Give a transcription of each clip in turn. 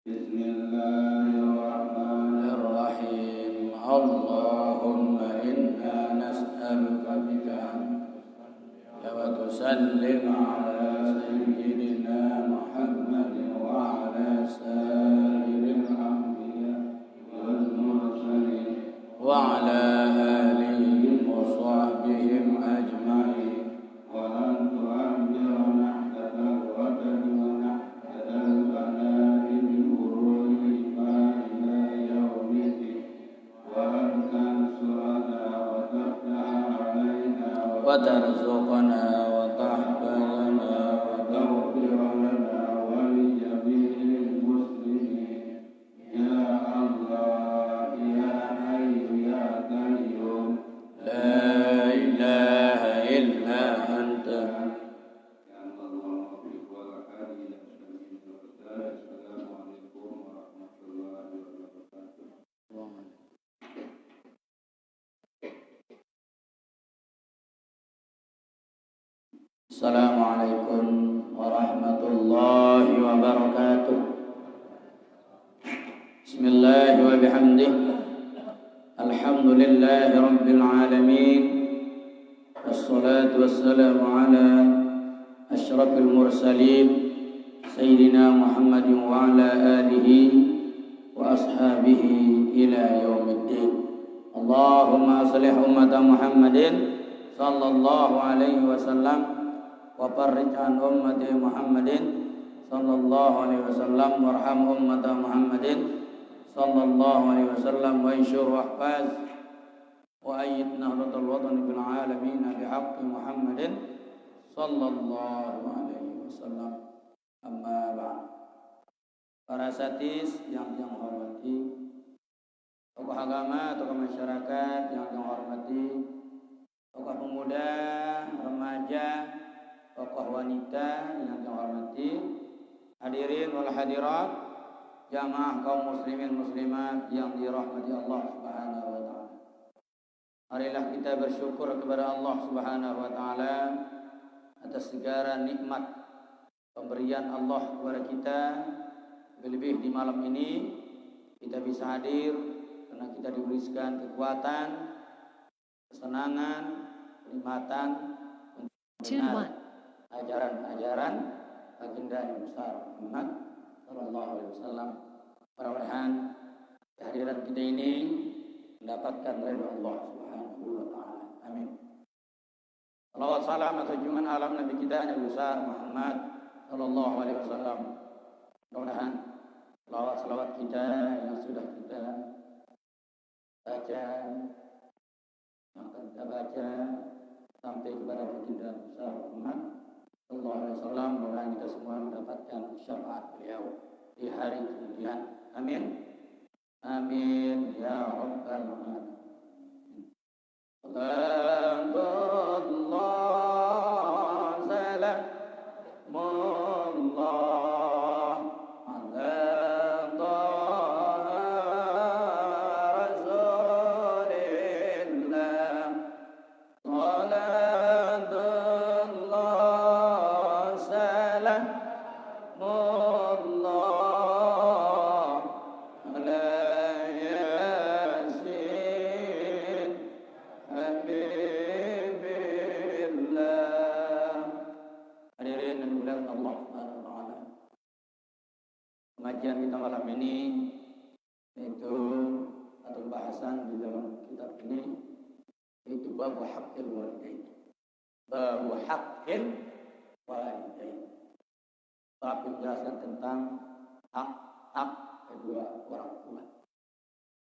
Bismillahirrahmanirrahim. Allahumma inna nas'aluka bika wa tusallim ala sayyidina Muhammadin wa ala sayyidil anbiya wal mursalin wa ala alihi wa sahbihi ajma'in wa an tu'ammira nahdatal wadani wa nahdatal banari min urul iman ila yaumiddin wa an tansurana wa taftaha alaina wa tarzuqana wa tahfazana wa taghfir lana wa li jami'il muslimin ya Allah ya hayyu ya qayyum la ilaha illa anta. Assalamualaikum warahmatullahi wabarakatuh. Bismillah wa bihamdih. Alhamdulillahi rabbil alamin. Wassalatu wassalamu ala asyrafil mursalin Sayyidina Muhammadin wa ala alihi wa ashabihi ila yaumiddin. Allahumma aslih ummata Muhammadin sallallahu alaihi wasallam wa farrij an ummati Muhammadin sallallahu alaihi wasallam warham ummata Muhammadin sallallahu alaihi wasallam wa insyur wahfaz wa ayyid nahratal watani bil alamin bihaqqi Muhammadin sallallahu alaihi wasallam. Amma ba'd. Para satis yang hormati, tokoh agama, tokoh masyarakat yang hormati, tokoh pemuda, remaja, tokoh wanita yang dihormati, hadirin wal hadirat, jamaah kaum muslimin muslimat yang dirahmati Allah Subhanahu wa taala. Marilah kita bersyukur kepada Allah Subhanahu wa taala atas segala nikmat pemberian Allah kepada kita. Lebih di malam ini kita bisa hadir karena kita diberikan kekuatan, kesenangan, kenikmatan untuk ajaran-ajaran baginda yang besar Muhammad sallallahu alaihi wasallam. Mudah-mudahan kehadiran kita ini mendapatkan ridha Allah Subhanahu wa taala. Amin. Salawat salam atau junjungan alam Nabi kita yang besar Muhammad sallallahu alaihi wasallam. Mudah-mudahan selawat kita yang sudah kita baca, yang kita baca sampai kepada baginda besar Muhammad sallallahu alaihi wasallam, mudah-mudahan kita semua mendapatkan syafaat beliau di hari kemudian. Amin. Amin ya rabbal alamin. Pengajian kita malam ini yaitu atau bahasan di dalam kitab ini yaitu bab haqqil walidain. Bab haqqil walidain. Bab penjelasan tentang hak kedua orang tua.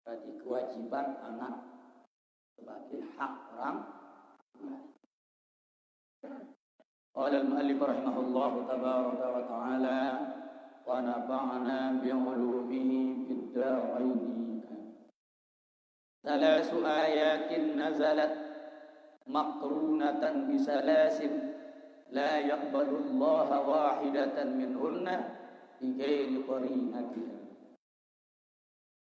Berarti kewajiban anak sebagai hak orang tua. Qala al-mu'allif rahimahullahu tabaraka wa ta'ala wa nafa'ana bi'ulumihi fid darain. Thalath ayatin nazalat maqrunatan bisalasin la yaqbalu Allah wahidatan minhunna bighairi qarinatin.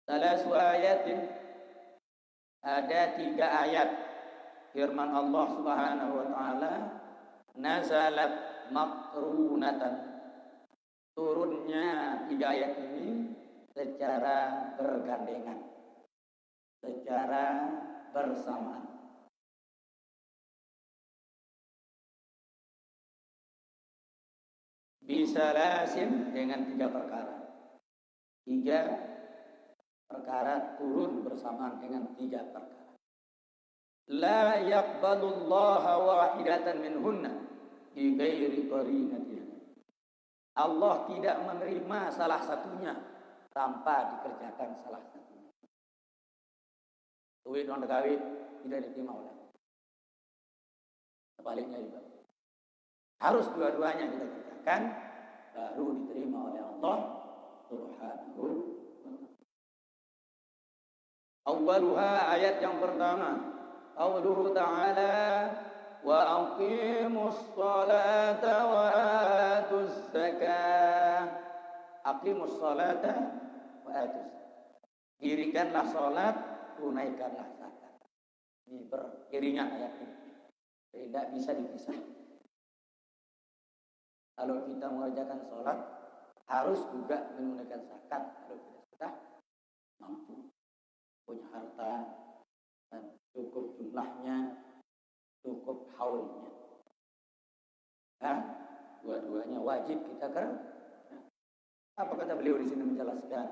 Salasu ayatin, ada 3 ayat firman Allah Subhanahu wa taala, nazalat maqrunatan, turunnya 3 ayat ini secara bergandengan, secara bersamaan. Bisalasin, dengan 3 perkara. 3 perkara turun bersamaan dengan 3 perkara. La yaqbalu Allah wahidatan minhunna bi ghairi qarinatin. Allah tidak menerima salah satunya tanpa dikerjakan salah satunya. Duit non kawin tidak diterima oleh Allah. Sebaliknya juga. Harus dua-duanya kita kerjakan baru diterima oleh Allah Subhanahu wa ta'ala. Awwaluha, ayat yang pertama, qauluhu ta'ala wa aqimus salata wa atuz zakah. Aqimus salata wa atuz zakah. Dirikanlah salat, tunaikanlah zakat. Ini beriringan ayat ini. Tidak bisa dipisah. Kalau kita mengerjakan salat, harus juga menunaikan zakat. Kalau tidak sudah mampu, punya harta, dan cukup jumlahnya, cukup haulnya. Nah, dua-duanya wajib kita kerjakan. Apa kata beliau di sini menjelaskan?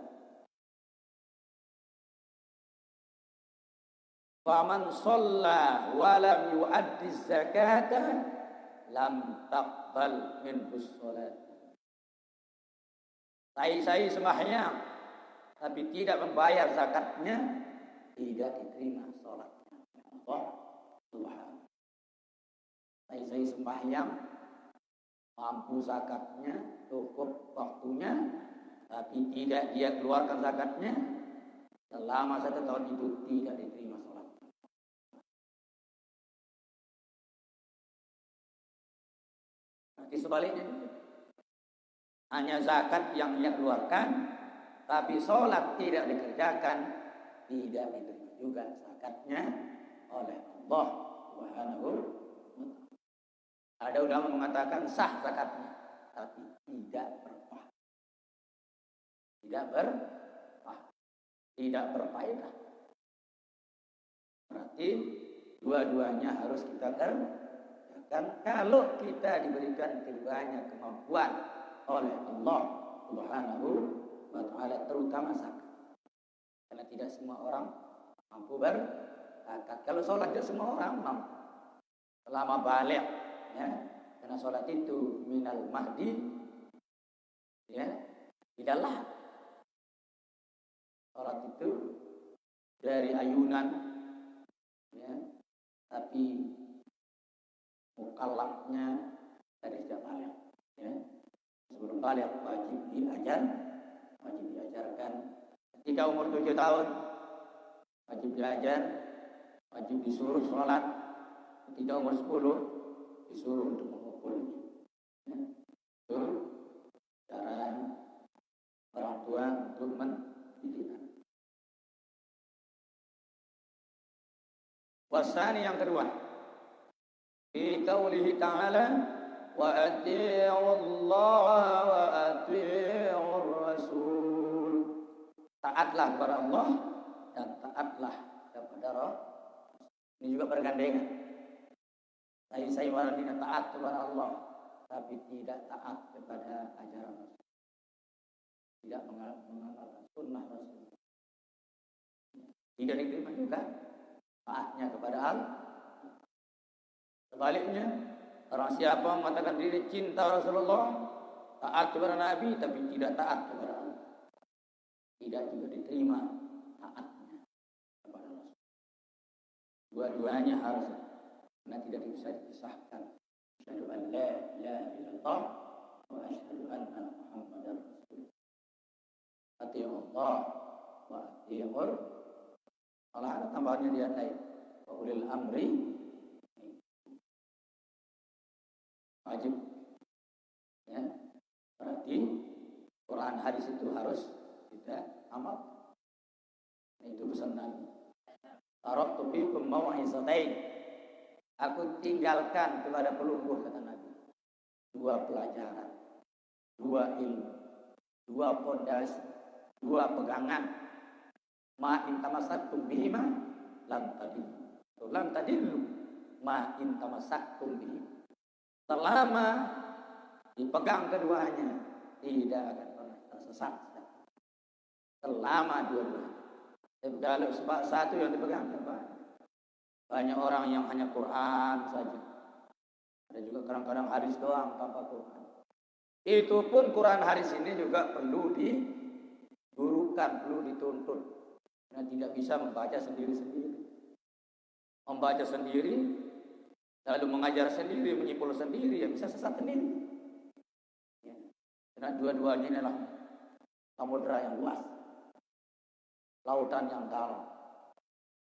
Faman shalla wa lam yu'addi zakata lam taqbal minhu shalat. Saya sembahyang tapi tidak membayar zakatnya, tidak diterima salatnya. Allah Subhanahu. Saya sembahyang, mampu zakatnya, cukup waktunya, tapi tidak dia keluarkan zakatnya, selama 1 tahun itu tidak diterima salat. Nanti sebaliknya, hanya zakat yang ia keluarkan, tapi sholat tidak dikerjakan, tidak diterima juga zakatnya oleh Allah Subhanahu wa ta'ala. Ada ulama mengatakan sah zakatnya, tapi tidak berpahala. Tidak berfaedah. Berarti dua-duanya harus kita kerjakan. Kalau kita diberikan keduanya kemampuan oleh Allah Subhanahu wa ta'ala, terutama zakat. Karena tidak semua orang mampu berzakat. Kalau sholat tidak semua orang mampu. Selama balik, ya. Karena sholat itu minal mahdi, ya, tidaklah. Sholat itu dari ayunan, ya, tapi mukallafnya dari sejak balik, ya. Sebelum balik wajib diajarkan. Ketika umur 7 tahun wajib diajar, wajib disuruh sholat. Ketika umur 10 disuruh untuk mengumpul, ya. Itu cara orang tua untuk mendidik. Wasani, yang kedua, fi qaulihi ta'ala wa ati'u Allah wa ati'u Rasul. Taatlah kepada Allah dan taatlah kepada Rasul. Ini juga bergandengan. Saya waradina taat kepada Allah, tapi tidak taat kepada ajaran Rasul. Tidak mengamalkan sunnah Rasul. Tidak diterima juga taatnya kepada Allah. Sebaliknya, orang siapa mengatakan diri cinta Rasulullah, taat kepada Nabi, tapi tidak taat kepada Allah, tidak juga diterima taatnya kepada Rasul. Dua-duanya harus, karena tidak bisa dipisahkan. Asyhadu an la ilaha illallah wa asyhadu anna Muhammadar Rasul. Atii'u Allah wa atii'ur. Kalau ada tambahannya dia lain. Wa ulil amri Wajib. Ya. Berarti Quran hadis itu harus kita amal. Itu pesan Nabi. Taraktu fikum mau'izatain. Aku tinggalkan kepada pelungguh, kata Nabi. 2 pelajaran, 2 ilmu, 2 pondasi, 2 pegangan. Ma in tamassaktum bihima lam tadillu. Lam tadillu ma in tamassaktum bihima. Selama dipegang keduanya, tidak akan pernah tersesat. Selama dua-duanya. Kalau satu yang dipegang, banyak orang yang hanya Quran saja. Ada juga kadang-kadang hadis doang tanpa Quran. Itu pun Quran hadis ini juga perlu digurukan, perlu dituntut. Karena tidak bisa membaca sendiri-sendiri. Membaca sendiri, lalu mengajar sendiri, menyimpul sendiri, ya bisa sesat sendiri. Ya. Karena dua-duanya ini adalah samudera yang luas, lautan yang dalam.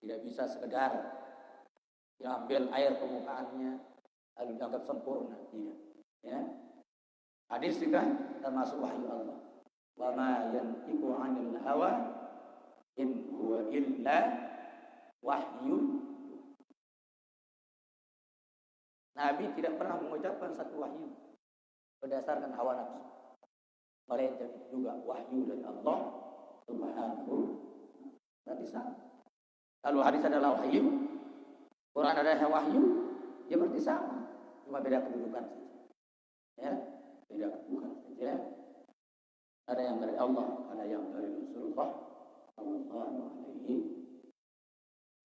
Tidak bisa sekedar diambil air permukaannya lalu dianggap sempurna. Tidak. Ya. Hadis juga termasuk wahyu Allah. Wa ma yantiqu 'anil hawa in huwa illa wahyu. Nabi tidak pernah mengucapkan satu wahyu berdasarkan hawa nafsu. Melainkan juga wahyu dari Allah Subhanahu. Berarti sama. Kalau hadis adalah wahyu, Quran adalah wahyu, ya berarti sama. Cuma beda kedudukan saja. Ya, beda kedudukan saja. Ada yang dari Allah, ada yang dari Rasulullah sallallahu alaihi.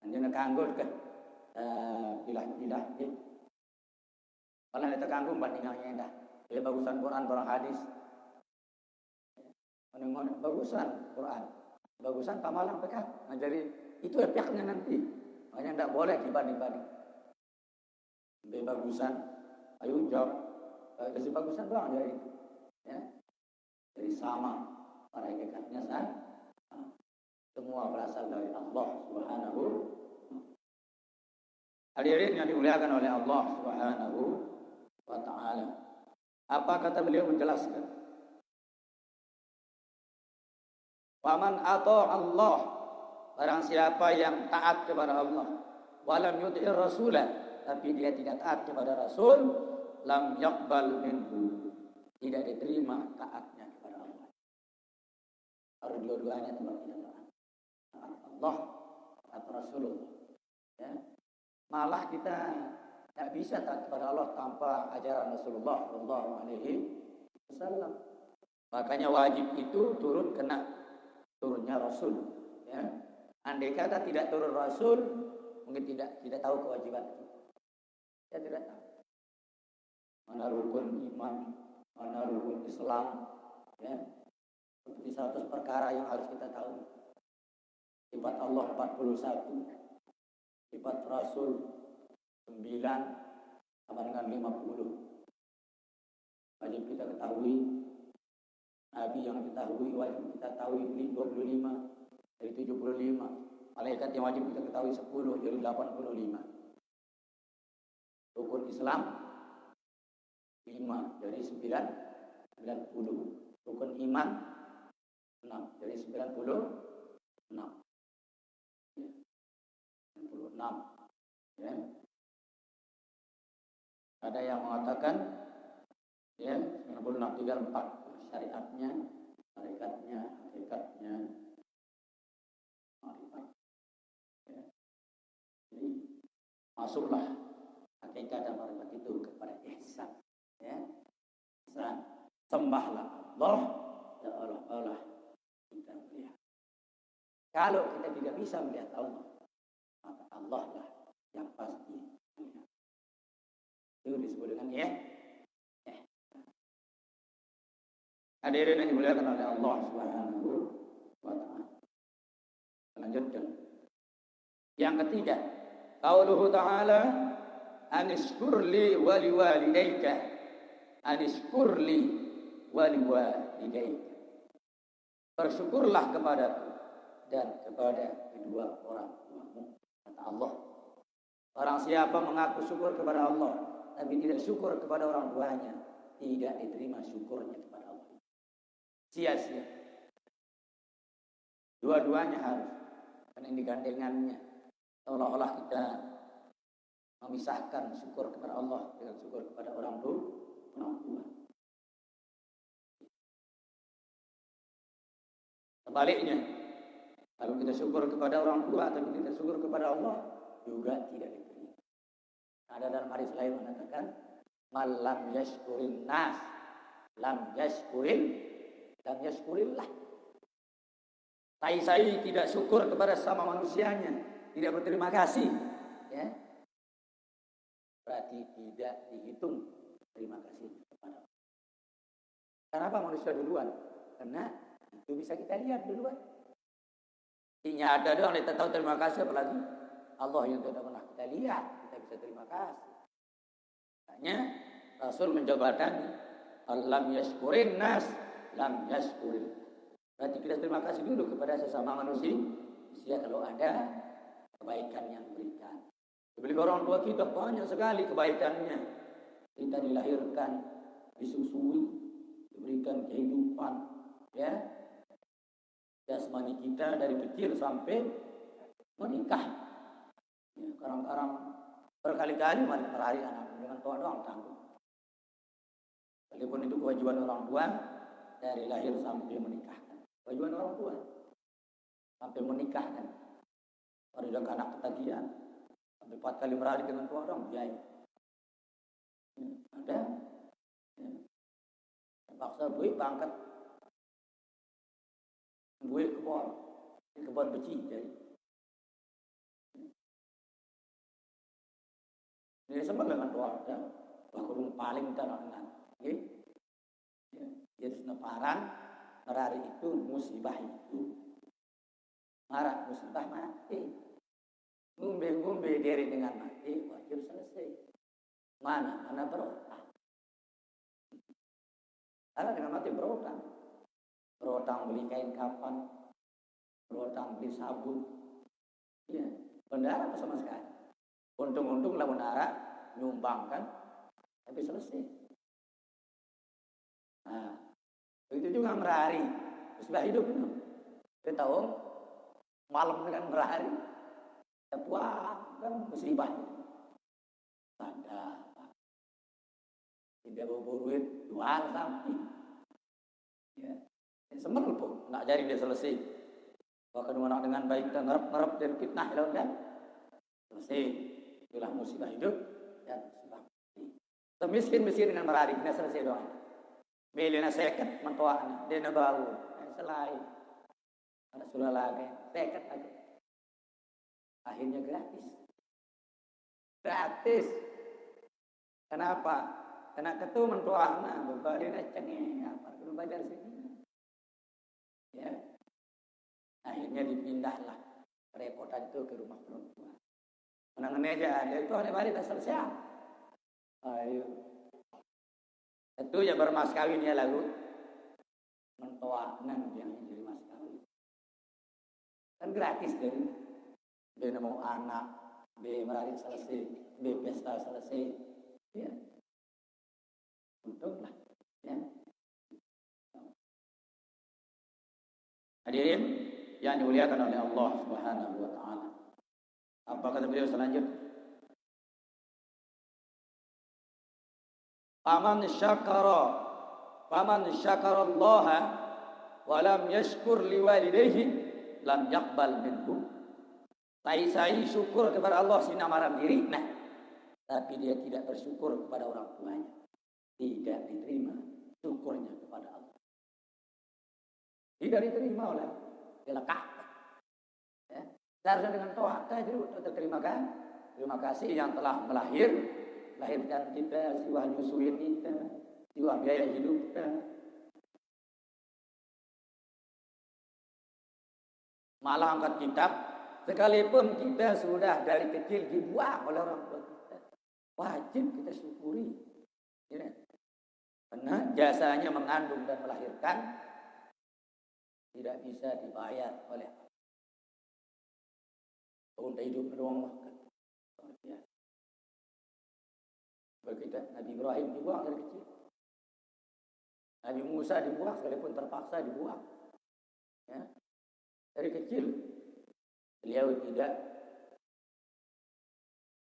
Anjeunna kanggo ke pilah-pilah gitu. Kalau kita kanggo bandingannya indah. Jadi bagusan Quran barang hadis. Menengok bagusan Quran. Bagusan pamalang pekat. Nah, jadi itu efeknya nanti. Makanya tidak boleh dibanding-banding. Lebih bagusan, ayo jawab. Kasih bagusan doang dari itu. Ya. Jadi sama. Para hakikatnya semua berasal dari Allah Subhanahu. Hadirin yang dimuliakan oleh Allah Subhanahu wa ta'ala. Apa kata beliau menjelaskan? Faman ata Allah, barang siapa yang taat kepada Allah, walam yuti'ir rasulah, tapi dia tidak taat kepada Rasul, lam yaqbal minhu, tidak diterima taatnya kepada Allah. Harus dua-duanya tidak taat. Taat Allah atau Rasulullah. Ya. Malah kita tidak bisa taat kepada Allah tanpa ajaran Rasulullah sallallahu alaihi wasallam. Makanya wajib itu turunnya Rasul. Ya. Andai kata tidak turun Rasul, mungkin tidak tahu kewajiban itu. Saya tidak tahu. Mana rukun iman, mana rukun Islam. Ya. Seperti 100 perkara yang harus kita tahu. Sifat Allah 41. Sifat Rasul 9 sama dengan 50. Wajib kita ketahui. Nabi yang ketahui wajib kita tahu 25 dari 75. Malaikat yang wajib kita ketahui 10 dari 85. Rukun Islam 5 dari 90. Rukun iman 6 dari 96. 96. Ya. Ada yang mengatakan ya 96 tinggal 4 syariatnya, hakikatnya, marifat. Ya. Jadi masuklah hakikat dan marifat itu kepada ihsan. Ya. Ihsan. Sembahlah Allah seolah-olah kita melihat. Kalau kita tidak bisa melihat Allah, maka Allah lah yang pasti melihat. Itu disebut dengan ya. Hadirin yang dimuliakan oleh Allah Subhanahu wa ta'ala. Lanjutkan. Yang ketiga, qauluhu ta'ala anishkurli wa liwalidayka. Anishkurli wa liwalidayka. Bersyukurlah kepadaku dan kepada kedua orang tuamu. Kata Allah. Barang siapa mengaku syukur kepada Allah tapi tidak syukur kepada orang tuanya, tidak diterima syukurnya kepada Allah. Sia-sia. Dua-duanya harus. Karena ini gandengannya. Seolah-olah kita memisahkan syukur kepada Allah dengan syukur kepada orang tua. Sebaliknya, kalau kita syukur kepada orang tua tapi kita syukur kepada Allah, juga tidak diterima. Ada dalam hadis lain mengatakan, "Malam yashkurin nas, lam yashkurillah." Sai tidak syukur kepada sama manusianya, tidak berterima kasih, ya. Berarti tidak dihitung terima kasih kepada Allah. Kenapa manusia duluan? Karena itu bisa kita lihat duluan. Artinya ada doang kita tahu terima kasih, apalagi Allah yang tidak pernah kita lihat, kita bisa terima kasih. Makanya Rasul mencoba tadi, "Alam yashkurin nas, lam yashkuril." Berarti kita terima kasih dulu kepada sesama manusia kalau ada kebaikan yang diberikan. Diberi orang tua kita banyak sekali kebaikannya. Kita dilahirkan, disusui, diberikan kehidupan, ya. Jasmani kita dari kecil sampai menikah. Ya, kadang-kadang berkali-kali meraih anak dengan tua doang tanggung. Walaupun itu kewajiban orang tua dari lahir sampai menikah. Kewajiban orang tua sampai menikah kan. Baru juga anak ketagihan sampai 4 kali beralih dengan tua orang biaya. Ada terpaksa duit bangkat duit kebon beci jadi. Ini sama dengan tua ya. Bahkan paling tanah dengan. Jadi seneparan merari itu musibah itu. Marah musibah mati. Ngumbe diri dengan mati, wajib selesai. Mana berutang. Karena dengan mati berutang. Berutang beli kain kapan, berutang beli sabun. Ya, bendara apa sama sekali. Untung-untung lah bendara nyumbang kan, tapi selesai. Nah, begitu juga merari. Musibah hidup itu. Kita tahu malam dengan berhari. Wah, kan musibah. Ada. Tidak bawa duit, jual sapi. Ya. Semel pun, nak jadi dia selesai. Bahkan orang dengan baik dan ngerap dari fitnah kan. Selesai. Itulah musibah hidup dan musibah mati. Miskin dengan berhari, kita selesai doang. Milihnya seket mentuaknya, dia bau, selain. Ada sudah lagi, seket aja. Akhirnya gratis. Kenapa? Karena ketua mentuaknya, berbalik cengeng, apa perlu bayar sini. Ya, akhirnya dipindahlah repotan itu ke rumah perempuan. Menangan aja ada itu ada balik tak selesai. Ayo. Itu ya bermas kawin ya lalu mentuaknya yang jadi mas kawin. Kan gratis dari dia mau anak, dia meraih selesai, dia pesta selesai, ya. Untunglah, ya. Hadirin yang dimuliakan oleh Allah Subhanahu wa taala. Apa kata beliau selanjutnya? Faman syakara Allah wa lam yashkur liwalidayhi lam yaqbal minhu. Sai syukur kepada Allah sinamaran diri, nah, tapi dia tidak bersyukur kepada orang tuanya. Tidak diterima syukurnya kepada Allah. Tidak diterima oleh dilekatkan. Ya. Seharusnya dengan to'at saja terima kan? Terima kasih yang telah lahirkan kita, siwa nyusuin kita, siwa biaya hidup kita. Malah angkat kitab, sekalipun kita sudah dari kecil dibuang oleh orang tua kita, wajib kita syukuri. Ya. Karena jasanya mengandung dan melahirkan tidak bisa dibayar oleh untuk hidup doang makan. Ya. Begitu Nabi Ibrahim dibuang dari kecil. Nabi Musa dibuang sekalipun terpaksa dibuang. Ya. Dari kecil beliau tidak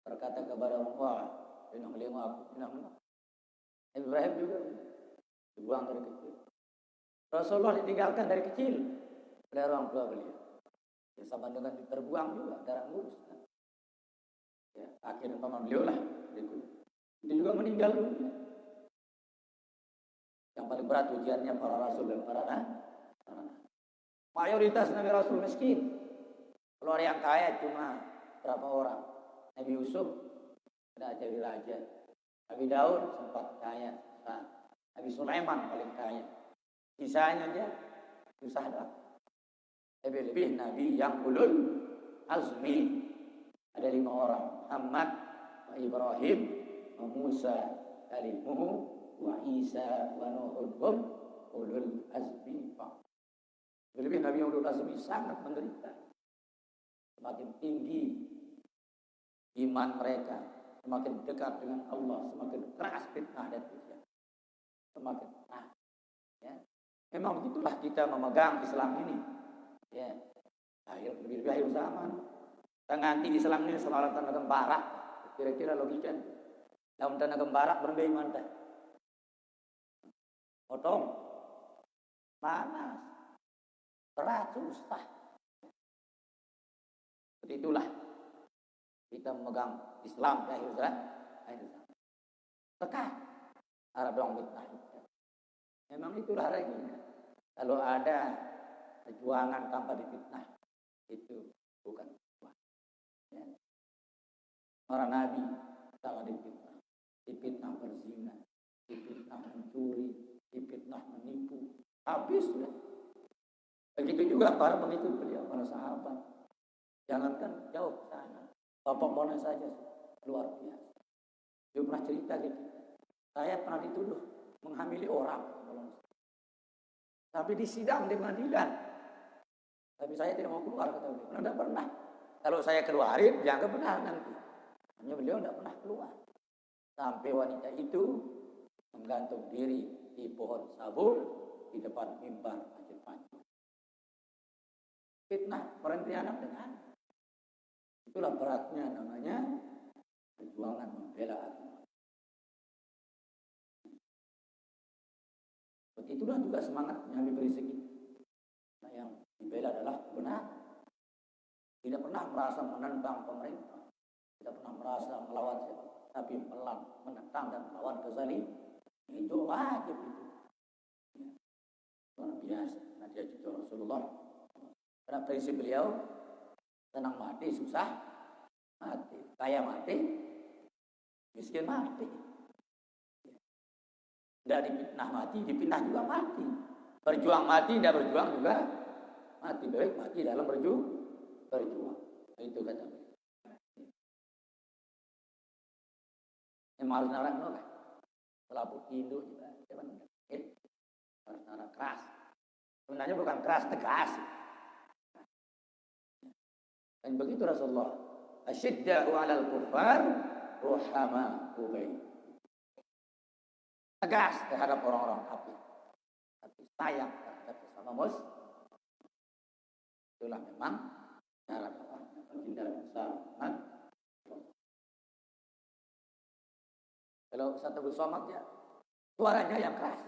berkata kepada Allah, "Pinang aku, pinang." Nabi Ibrahim juga dibuang dari kecil. Rasulullah ditinggalkan dari kecil oleh orang tua beliau. Ya, sama dengan terbuang juga darah ngurus. Ya, akhirnya paman beliau lah. Dia juga meninggal dunia. Yang paling berat ujiannya para rasul dan para nabi. Mayoritas nabi rasul miskin. Kalau yang kaya cuma berapa orang? Nabi Yusuf ada jadi raja. Nabi Daud sempat kaya. Nabi Sulaiman paling kaya. Sisanya aja susah dah. Lebih-lebih nabi yang ulul azmi. Ada 5 orang. Muhammad, Ibrahim, Musa, Kalimuhu, wa Isa, wa Nuhum, ulul azmi. Lebih nabi yang ulul azmi sangat menderita. Semakin tinggi iman mereka, semakin dekat dengan Allah, semakin keras fitnah dan ujian. Semakin keras. Ya. Memang begitulah kita memegang Islam ini. Ya. Akhir lebih akhir zaman. Kita nganti Islam ini semalam tanah gembara. Kira-kira logika. Dalam tanah gembara bagaimana? Potong. Panas. Berat, susah. Seperti itulah kita memegang Islam di akhir zaman. Tekan arah dong fitnah. Memang itulah regelnya. Kalau ada perjuangan tanpa difitnah, itu bukan perjuangan. Ya. Para nabi sangat difitnah berzina, difitnah mencuri, difitnah menipu, habis sudah. Begitu juga para pengikut beliau, para sahabat. Jangankan jauh ke sana, Bapak Bona saja luar biasa. Dia pernah cerita gitu. Saya pernah dituduh menghamili orang. Tapi di sidang di pengadilan. Tapi saya tidak mau keluar, kata beliau. Tidak pernah. Kalau saya keluarin, jangan benar nanti. Hanya beliau tidak pernah keluar. Sampai wanita itu menggantung diri di pohon sabu di depan mimbar Masjid Panjang. Fitnah berhenti anak dengan. Itulah beratnya namanya perjuangan membela agama. Itulah juga semangatnya Habib Rizik itu. Nah, yang dibela adalah benar. Tidak pernah merasa menentang pemerintah. Tidak pernah merasa melawan siapa. Tapi menentang dan melawan kezalim. Itu wajib itu. Ya. Luar biasa. Nah, dia juga Rasulullah. Karena prinsip beliau, senang mati, susah mati. Kaya mati, miskin mati. Tidak dipitnah mati, dipitnah juga mati. Berjuang mati, tidak berjuang juga mati. Baik mati dalam berjuang. Itu kata. Yang harus narang nolak. Setelah Indo juga, harus narang keras. Sebenarnya bukan keras, tegas. Dan begitu Rasulullah. Asyidda'u 'alal kuffar, ruhama'u bainahum. Tegas terhadap orang-orang kafir, tapi sayang terhadap sesama muslim. Itulah memang cara dakwahnya baginda besar. Kalau Ustaz Abdul Somad ya, suaranya yang keras,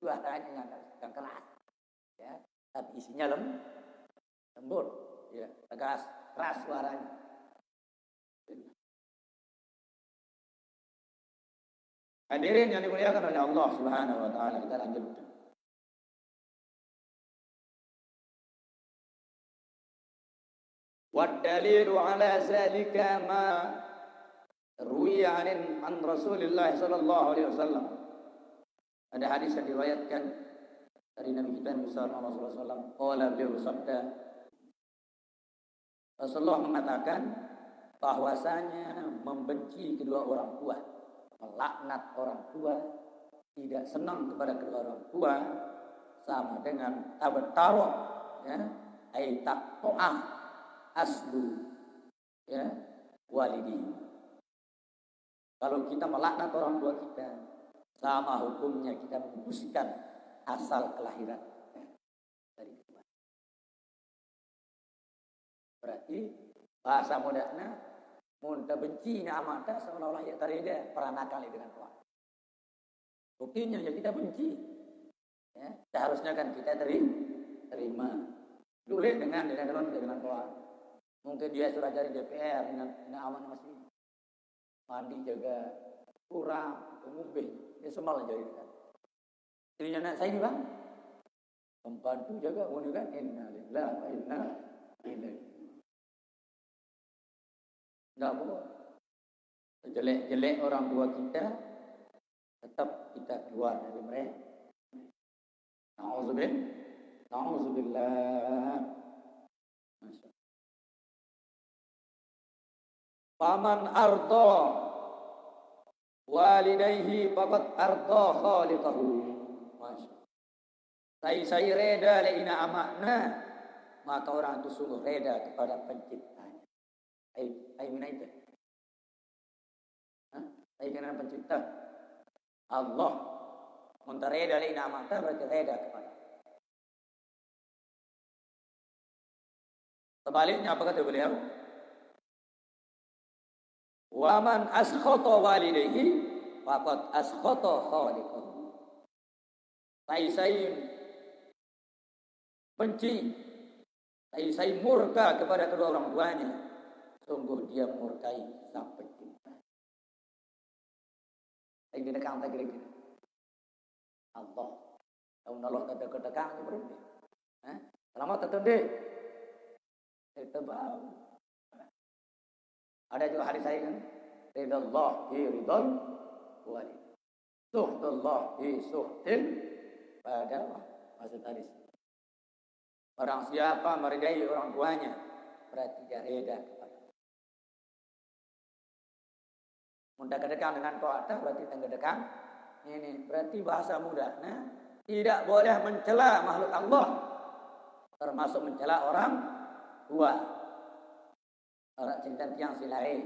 yang keras, ya. Tapi isinya lembut, ya, tegas, keras suaranya. Hadirin yang dimuliakan oleh Allah Subhanahu wa taala, kita lanjutkan. Wa dalilu ala zalika ma ruwiya an Rasulullah sallallahu alaihi wasallam. Ada hadis yang diriwayatkan dari Nabi kita besar Muhammad sallallahu alaihi wasallam. Qala beliau bersabda, Rasulullah mengatakan bahwasanya membenci kedua orang tua, melaknat orang tua, tidak senang kepada kedua orang tua, sama dengan tabatarok, ya, ay taqto'ah aslu, ya, walidi. Kalau kita melaknat orang tua kita, sama hukumnya kita menghapuskan asal kelahiran dari kita. Berarti bahasa mudahnya, muntah benci nama kita seolah-olah ya tarida peranakan dengan Tuhan. Buktinya ya kita benci. Ya, seharusnya kan kita terima. Dulu dengan Tuhan. Mungkin dia sudah cari DPR dengan aman masih mandi jaga kurang, ngubih, dia semal jadi kan. Jadi anak saya ini bang, pembantu jaga, kemudian kan innalillahi wa inna ilaihi. Enggak boleh. Jelek-jelek orang tua kita, tetap kita keluar dari mereka. Na'udzubillah. Faman arda walidayhi faqad arda khaliqahu. Saya reda leina amakna, maka orang itu sungguh reda kepada penciptanya. Ai mina itu. Ai kana pencipta. Allah. Mun reda leina amakna berarti reda kepada. Sebaliknya apa kata beliau? Wa man askhata walidayhi faqad askhata khaliqahu. Saya benci, saya murka kepada kedua orang tuanya, sungguh dia murkai sang pencipta. Saya dekang tak kira-kira. Allah, tahun Allah kata-kata berhenti. Selamat tertunduk. Kita bau. Ada juga hadis saya kan, ridallah hi ridal walid, suhtullah hi suhtil pada maksud hadis. Orang siapa meridai orang tuanya, berarti dia reda kepada. Mudah kedekang dengan kuasa berarti tenggedekan. Ini berarti bahasa mudahnya tidak boleh mencela makhluk Allah, termasuk mencela orang tua. Orang cinta yang silai.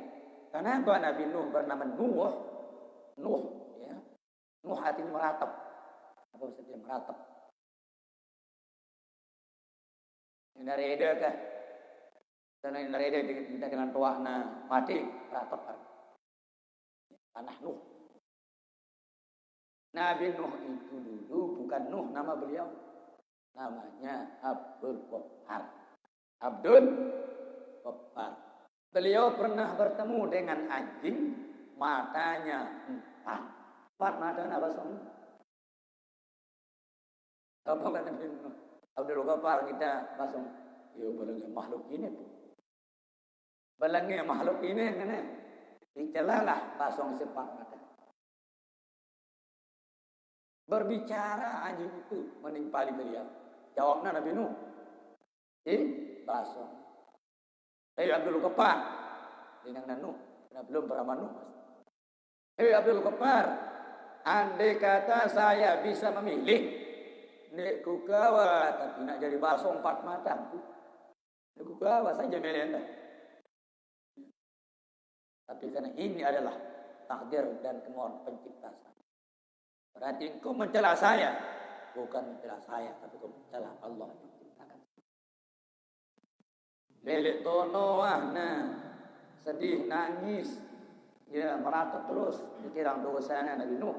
Kenapa Nabi Nuh bernama Nuh? Nuh, ya. Nuh artinya meratap. Apa maksudnya meratap? Ini reda kah? Karena ini reda kita dengan tuakna mati meratap. Tanah Nuh. Nabi Nuh itu dulu bukan Nuh nama beliau. Namanya Abdul Ghaffar. Abdul Ghaffar. Beliau pernah bertemu dengan anjing, matanya 4 mata apa semua. Apa kata Abdul Ghaffar kita langsung, ya balangnya makhluk ini tuh. Balangnya makhluk ini kan, dicelalah pasang 4 mata. Berbicara anjing itu menimpali beliau. Jawabnya Nabi Nuh. Pasang. Abdul Ghaffar, dengan Nuh, belum beramal Nuh. Abdul Ghaffar, andai kata saya bisa memilih, nek kukawa tapi nak jadi bakso 4 mata, nek kukawa saja milih anda. Tapi karena ini adalah takdir dan kemauan pencipta saya. Berarti kau mencela saya, bukan mencela saya, tapi kau mencela Allah. Lelek tono sedih nangis, ya meratap terus dikira dosanya Nabi Nuh.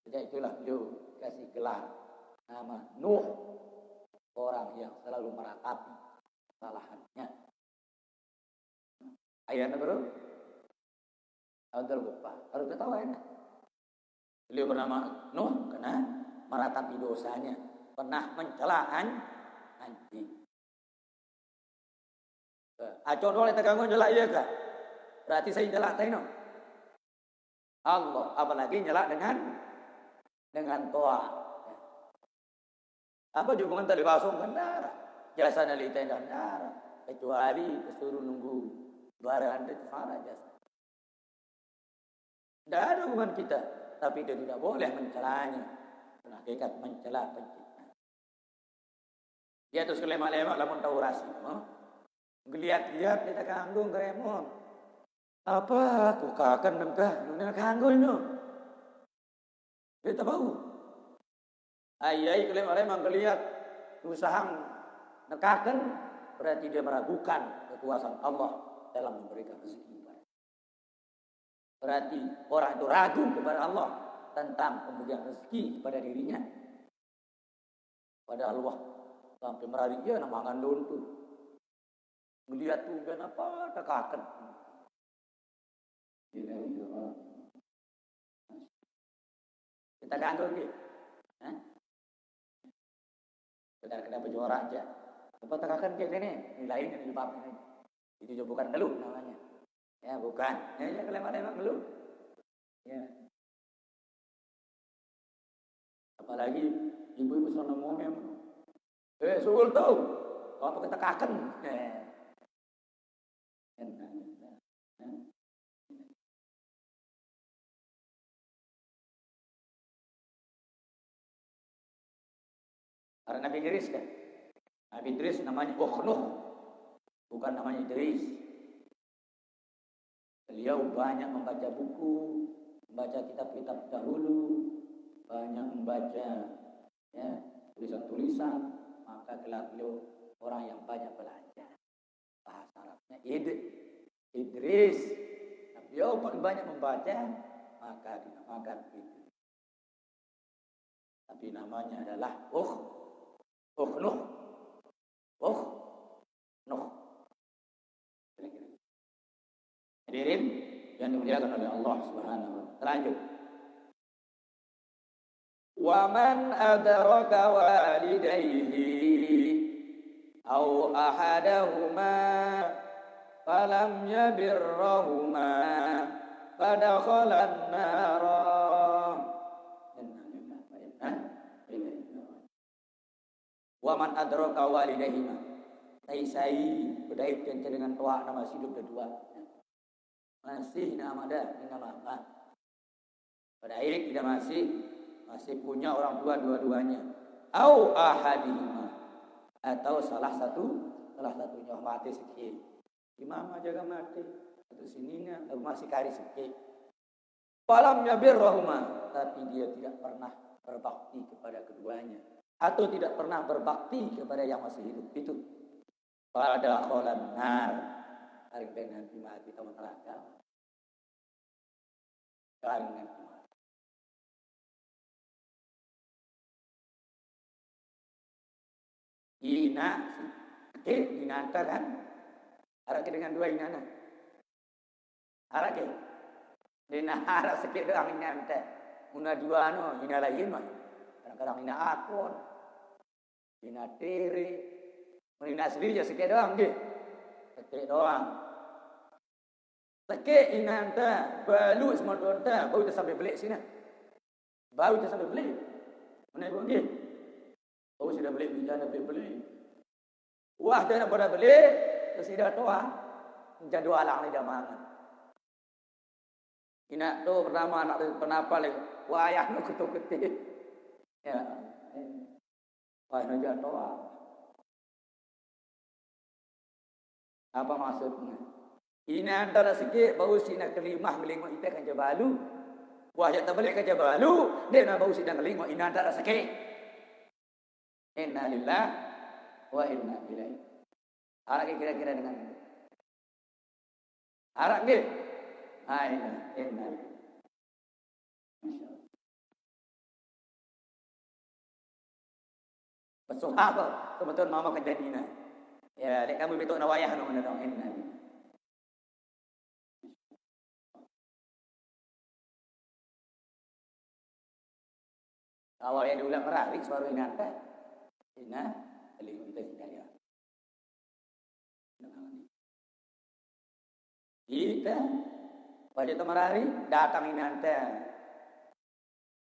Jadi itulah beliau kasih gelar nama Nuh, orang yang selalu meratapi kesalahannya. Ayatnya bro, Abdul Ghaffar. Harus ketawa ya. Beliau bernama Nuh karena meratapi dosanya, pernah mencela anjing. Contoh oleh teganggu nyelak iya kah? Berarti saya nyelak tahu. Allah, apalagi nyelak dengan toa. Apa hubungan tadi langsung kan darah? Jasanya litain dan darah. Kecuali disuruh nunggu barang itu farah jasa. Tidak ada hubungan kita, tapi dia tidak boleh mencelanya. Hakikat mencela pencipta. Dia terus kelemak-lemak lamun tahu rasi. Geliat-liat kita kandung keremon. Apa kukakan nengkah nuna kanggo ino. Kita tahu. Ayai kalian menggeliat usaha nekakan berarti dia meragukan kekuasaan Allah dalam memberikan rezeki. Berarti orang itu ragu kepada Allah tentang pemberian rezeki kepada dirinya. Pada Allah sampai merari dia namangan dulu. Melihat tuh dan apa tekakan. Kita ganggu gitu. Kenapa juara aja? Apa tekakan kayak gini? Nilai ini di bab ini. Itu juga bukan ngeluh namanya. Ya bukan. Ya kalian emang ngeluh. Ya. Apalagi ibu-ibu sana ngomong. Sul tahu. Apa kita kaken? Karena Nabi Idris kan. Nabi Idris namanya Ukhnuh. Bukan namanya Idris. Beliau banyak membaca buku, membaca kitab-kitab dahulu, banyak membaca ya, tulisan-tulisan, maka gelar beliau orang yang banyak belajar. Bahasa Arabnya Idris. Nah, beliau banyak membaca, maka dinamakan Idris. Tapi namanya adalah Ukhnuh. Hadirin yang dimuliakan oleh Allah Subhanahu wa taala. Lanjut. Wa man adraka walidayhi aw ahadahuma falam yabirrahuma fadakhala an-nara. Wa man adraka walidayhi sai berdait dengan tua nama hidup kedua. Masih nama apa? Pada akhirnya tidak masih punya orang tua dua-duanya. Au ahadihima atau salah satunya mati sikit. Imam jaga mati atau sininya masih kari sikit. Falam yabirrahuma, tapi dia tidak pernah berbakti kepada keduanya atau tidak pernah berbakti kepada yang masih hidup itu. Pada kholan nar. Hari nanti mati tahu neraka. Hari nanti mati. Inata kan? Arak dengan dua inana. Arak ke? Dina arak sikit doang inata. Una dua no, ina lain mah. Kadang-kadang ina akon. Ina tiri. Ina sendiri je sikit doang ke? Sikit doang. Tekik inanta, balu semua tuan-tuan, baru kita sampai beli sini. Baru kita sampai beli. Mana ibu pergi? Baru sudah beli, bila beli. Wah, dah nak pada beli, terus dah tua. Jangan dua alang ni dah mangan. Ina tu pertama nak kenapa lagi? Wah, ayah nak ketuk-ketik. Ya. Wah, nak jangan tua. Apa maksudnya? Ini antara sikit baru sina kelimah ngelingok kita kan jabalu. Wah ya tak balik kan jabalu, dia nak baru sina ngelingok ini antara sikit. Inna lillah wa inna ilaihi. Harap kira-kira dengan itu. Harap ke? Inna lillah. Betul apa? Kebetulan mama kejadian. Ya, dek kamu betul nak wayah nak mana inna lillah. Awal yang diulang merarik suara inata. Ina telinga kita hidayah. Kita pada temerari datang inata.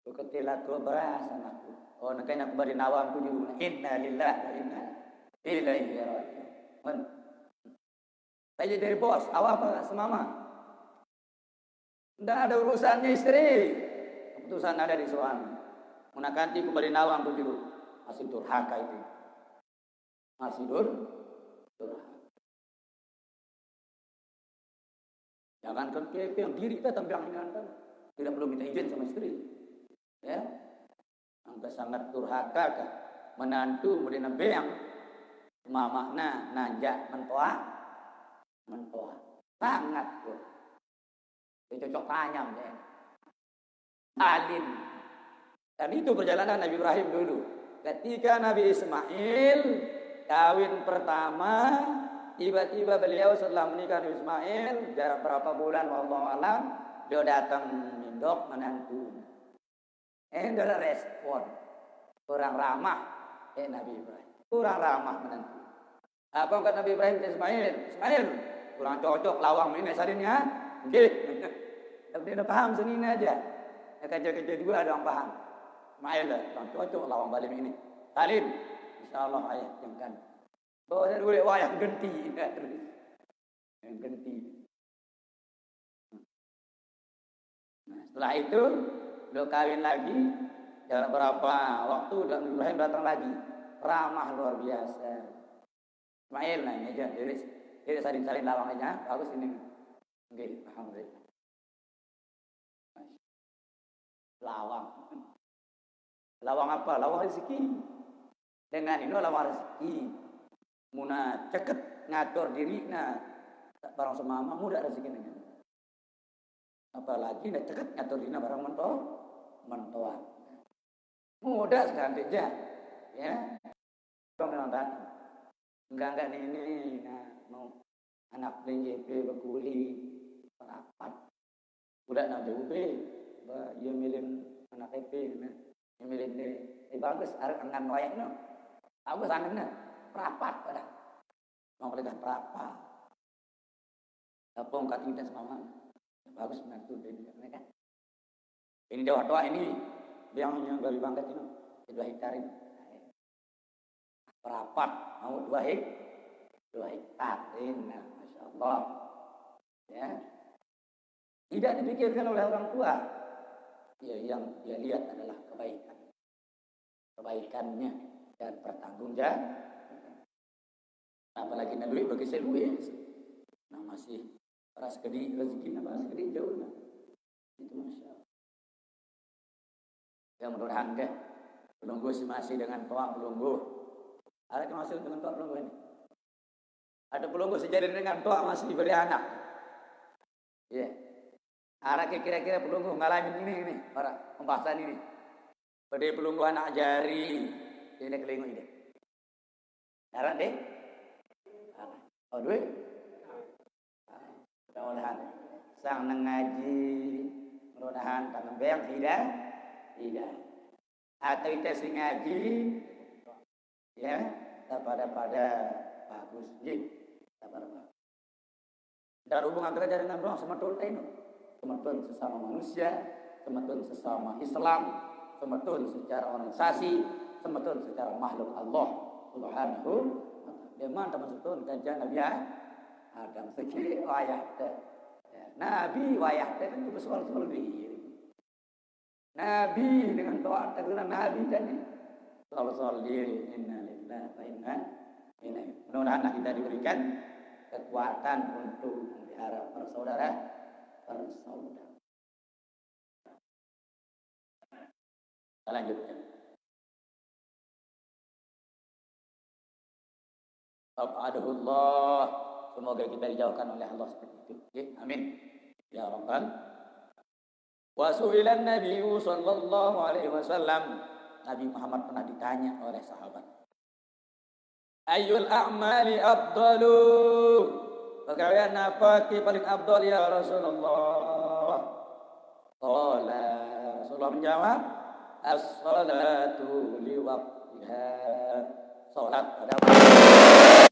Kuketilah ku beras anakku. Oh nak kena beri nawam tu dulu. Inna lillahi wa inna ilaihi raji'un. Tanya dari bos, awak apa semama? Tidak ada urusannya istri. Keputusan ada di suami. Menakanti kembali nawang tu dulu. Masih durhaka itu. Masih durhaka. Jangankan PP yang diri kita tampil kan. Tidak perlu minta izin sama istri. Ya. Angka sangat durhaka kah? Menantu kemudian yang makna nanjak mentoa. Sangat tuh. Itu cocok tanyam deh. Alim. Dan itu perjalanan Nabi Ibrahim dulu. Ketika Nabi Ismail kawin pertama, tiba-tiba beliau setelah menikah Nabi Ismail, jarak berapa bulan wallahu alam, dia datang mindok menantu. Dia ada respon. Kurang ramah Nabi Ibrahim. Kurang ramah menantu. Apa kata Nabi Ibrahim ke Ismail? Ismail, kurang cocok lawang ini sarinnya. Oke. Tapi dia paham sini aja. Kerja-kerja juga ada yang paham. Ismail lah, kurang cocok lawang balim ini. Salim, insyaallah ayah yang kan. Bawa dulu wayang genti. Yang genti. Nah, setelah itu dia kawin lagi. Jarak berapa waktu dan Ibrahim datang lagi. Ramah luar biasa. Ismail nah ini aja. Jadi saling-saling lawangnya bagus ini. Oke, alhamdulillah. Lawang. Lawang apa? Lawang rezeki. Dengan ini lawang rezeki. Muna ceket ngatur diri barang semama mudah rezeki dengan. Apalagi nak ceket ngatur diri barang mentoa. Mudah sekarang dia. Ya. Enggak ini mau anak JP berkuli rapat. Udah nak JP, dia milih anak EP dia milih dia. Bagus angan wayang no. Bagus angan rapat pada. Mau kerja rapat. Apa ungkat kita sama bagus menantu dia kan. Ini doa ini yang dari bangkat ini kedua hektar ini. Rapat mau 2 hektar ini, masya Allah. Ya, tidak dipikirkan oleh orang tua. Ya, yang dia lihat adalah kebaikannya dan bertanggungjawab. Apalagi Nabi bagi saya duit, masih ras gede rezekinya ras gede jauh lah. Itu masya Allah. Yang mudah-mudahan deh, pelunggu masih dengan toa pelunggu. Ada yang masih dengan toa pelunggu ini. Ada pelunggu sejalan dengan toa masih diberi anak. Ya. Yeah. Ada kira-kira pelunggu ngalamin ini para pembahasan ini. Pada pelunggu anak jari. Ini kelingu ini. Ada deh. Oh duit. Mudah-mudahan sang ngaji, mudah-mudahan tanam bayang tidak. Atau kita sing ngaji, ya, pada bagus, jin, pada. Dan hubungan kerja dengan orang semetun ini, semetun sesama manusia, semetun sesama Islam, semetun secara organisasi, semetun secara makhluk Allah Subhanahu. Memang teman-teman kajian Nabi Adam sekali wayah Nabi wayah kan juga soal diri. Nabi dengan doa terkenal Nabi tadi soal diri inna lillahi wa inna ilaihi. Mudah-mudahan kita diberikan kekuatan untuk memelihara para saudara. Kita lanjutkan. Alhamdulillah, semoga kita dijauhkan oleh Allah seperti itu. Ya, amin. Ya Rabbal. Wasu'ilan Nabi sallallahu alaihi wasallam. Nabi Muhammad pernah ditanya oleh sahabat. Ayyul a'mali afdalu? Pekerjaan apa yang paling afdal ya Rasulullah? Qala Rasulullah menjawab, as-salatu li waqtiha. Salat pada waktu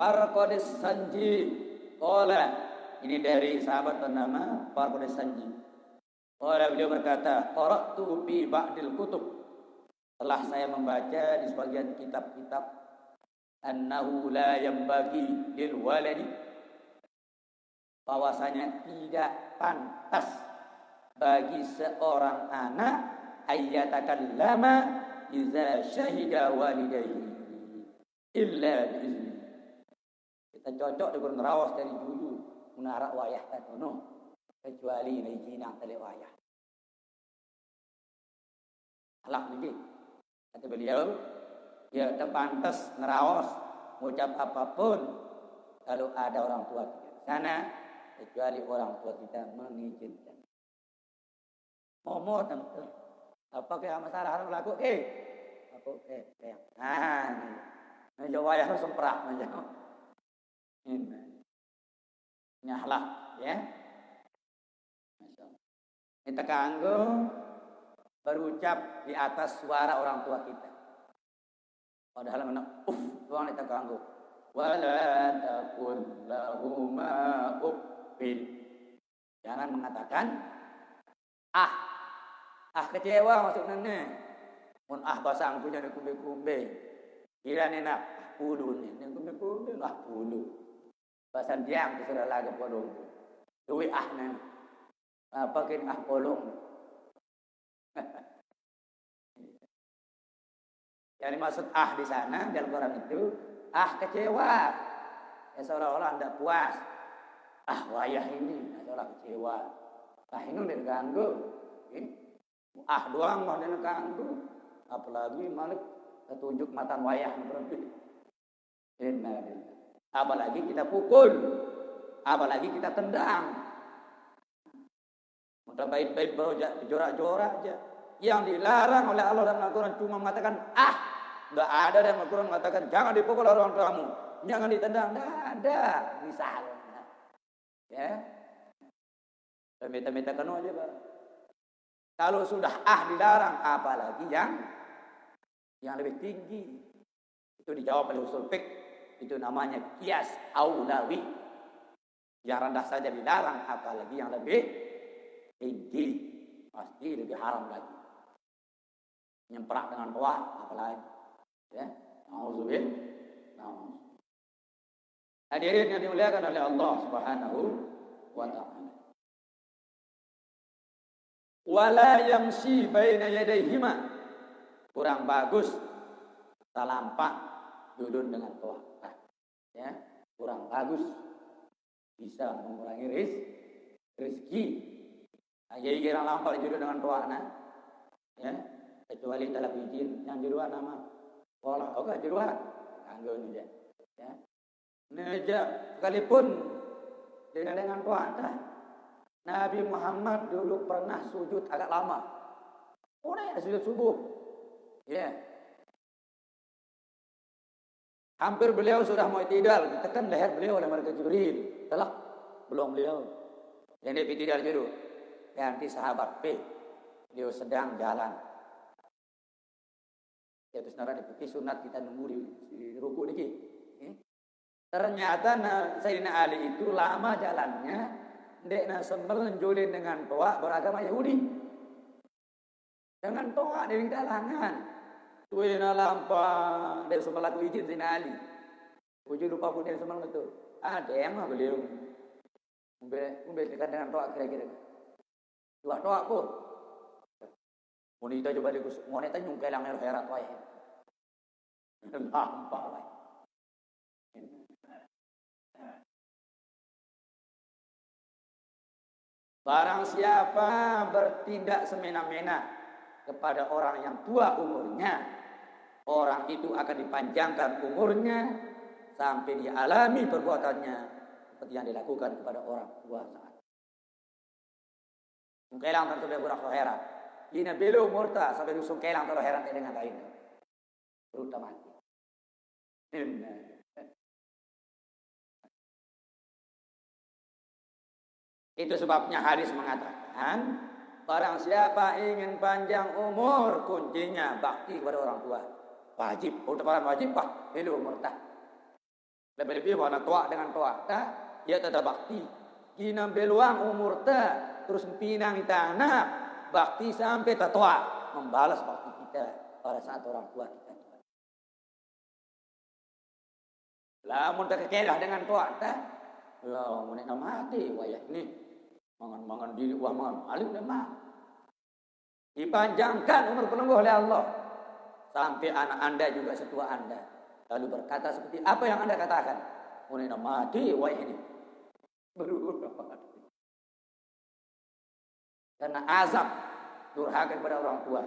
Farqadis Sanji. Qala, ini dari sahabat bernama Farqadis Sanji. Qala, beliau berkata, qara'tu fi ba'dil kutub. Telah saya membaca di sebagian kitab-kitab annahu la yanbaghi lil waladi, bahwasanya tidak pantas bagi seorang anak ayyatakallama iza syahida walidayhi illa biizni. Kita cocok dengan rawas dari dulu menarak wayah katono kecuali izin tali wayah. Alak niki kata beliau, ya tak pantas ngerawas mengucap apapun kalau ada orang tua kita di sana kecuali orang tua kita mengizinkan. Ngomong tentu apa kayak masalah harus laku aku nah ini wayah harus semprak aja ini nyahlah ya. Kita kanggo berucap di atas suara orang tua kita. Padahal mana doang kita kanggo. Wala takun lahuma uffin. Jangan mengatakan kecewa maksudnya. Mun basang punya kumbe-kumbe. Kira ni nak pulu ni kumbe-kumbe pulu. Basan diam tu sudah lagi polong. Duit nan. Pakai polong. Yang dimaksud di sana dalam Quran itu kecewa. Ya seolah-olah tidak puas. Wayah ini seolah kecewa. Ini udah ganggu. Doang mau dia ganggu. Apalagi malah ketunjuk mata wayah berarti. Apalagi kita pukul. Apalagi kita tendang. Mudah baik-baik baru jorak-jorak aja. Yang dilarang oleh Allah dalam Al-Quran cuma mengatakan enggak ada dalam Al-Quran mengatakan jangan dipukul orang tuamu, jangan ditendang, enggak ada misalnya. Ya. Minta-minta kena aja, Pak. Kalau sudah dilarang apalagi yang lebih tinggi. Itu dijawab oleh usul fiqh, itu namanya qiyas aulawi. Yang rendah saja dilarang apalagi yang lebih tinggi, pasti lebih haram lagi. Nyemprak dengan tua apalagi ya. Auzubillah. Hadirin yang dimuliakan oleh Allah Subhanahu wa taala. Wala yamshi baina yadayhima. Kurang bagus talampak duduk dengan tua. Ya, kurang bagus. Bisa mengurangi rezeki. Jadi kira lampak duduk dengan tua ya. Kecuali dalam izin yang jeruan nama pola jeruan kanggo ni dia ya neja sekalipun dengan puasa Nabi Muhammad dulu pernah sujud agak lama sujud subuh ya hampir beliau sudah mau tidal ditekan leher beliau oleh malaikat Jibril telak belum beliau yang dia tidal dulu ganti sahabat beliau sedang jalan. Ya terus nara diputih sunat kita nunggu di ruku dikit. Ternyata Sayyidina Ali itu lama jalannya, ndek sembel njolin dengan toa beragama Yahudi. Dengan toa dari kalangan. Tuina lampa dari sembel aku izin Sayyidina Ali. Uji lupa pun dari sembel itu. Ada yang mah beliau. Umbe dekat dengan toa kira-kira. Dua toa pun. Wanita coba dikus, wanita nyungkai langit herat wae. Nampak wae. Barang siapa bertindak semena-mena kepada orang yang tua umurnya, orang itu akan dipanjangkan umurnya sampai dialami perbuatannya seperti yang dilakukan kepada orang tua saat. Nyungkai lang tentu dia burak herat. Ini belum murtad sampai usung kelang kalau heran dengan lain. Terutama mati. Itu sebabnya hadis mengatakan barang siapa ingin panjang umur kuncinya bakti kepada orang tua. Wajib, utapan wajib belum murtad. Lebih-lebih warna tua dengan tua ta, ia tetap bakti. Kina beluang umur ta, terus pinang tanah, bakti sampai tua, membalas bakti kita pada saat orang tua kita. Lamun tak kekedah dengan tua ta, ya menek mati wayah ini. Mangan-mangan diri wah mangan alim lemah. Dipanjangkan umur penunggu oleh Allah sampai anak Anda juga setua Anda. Lalu berkata seperti apa yang Anda katakan? Menek mati wayah ini. Karena azab durhaka kepada orang tua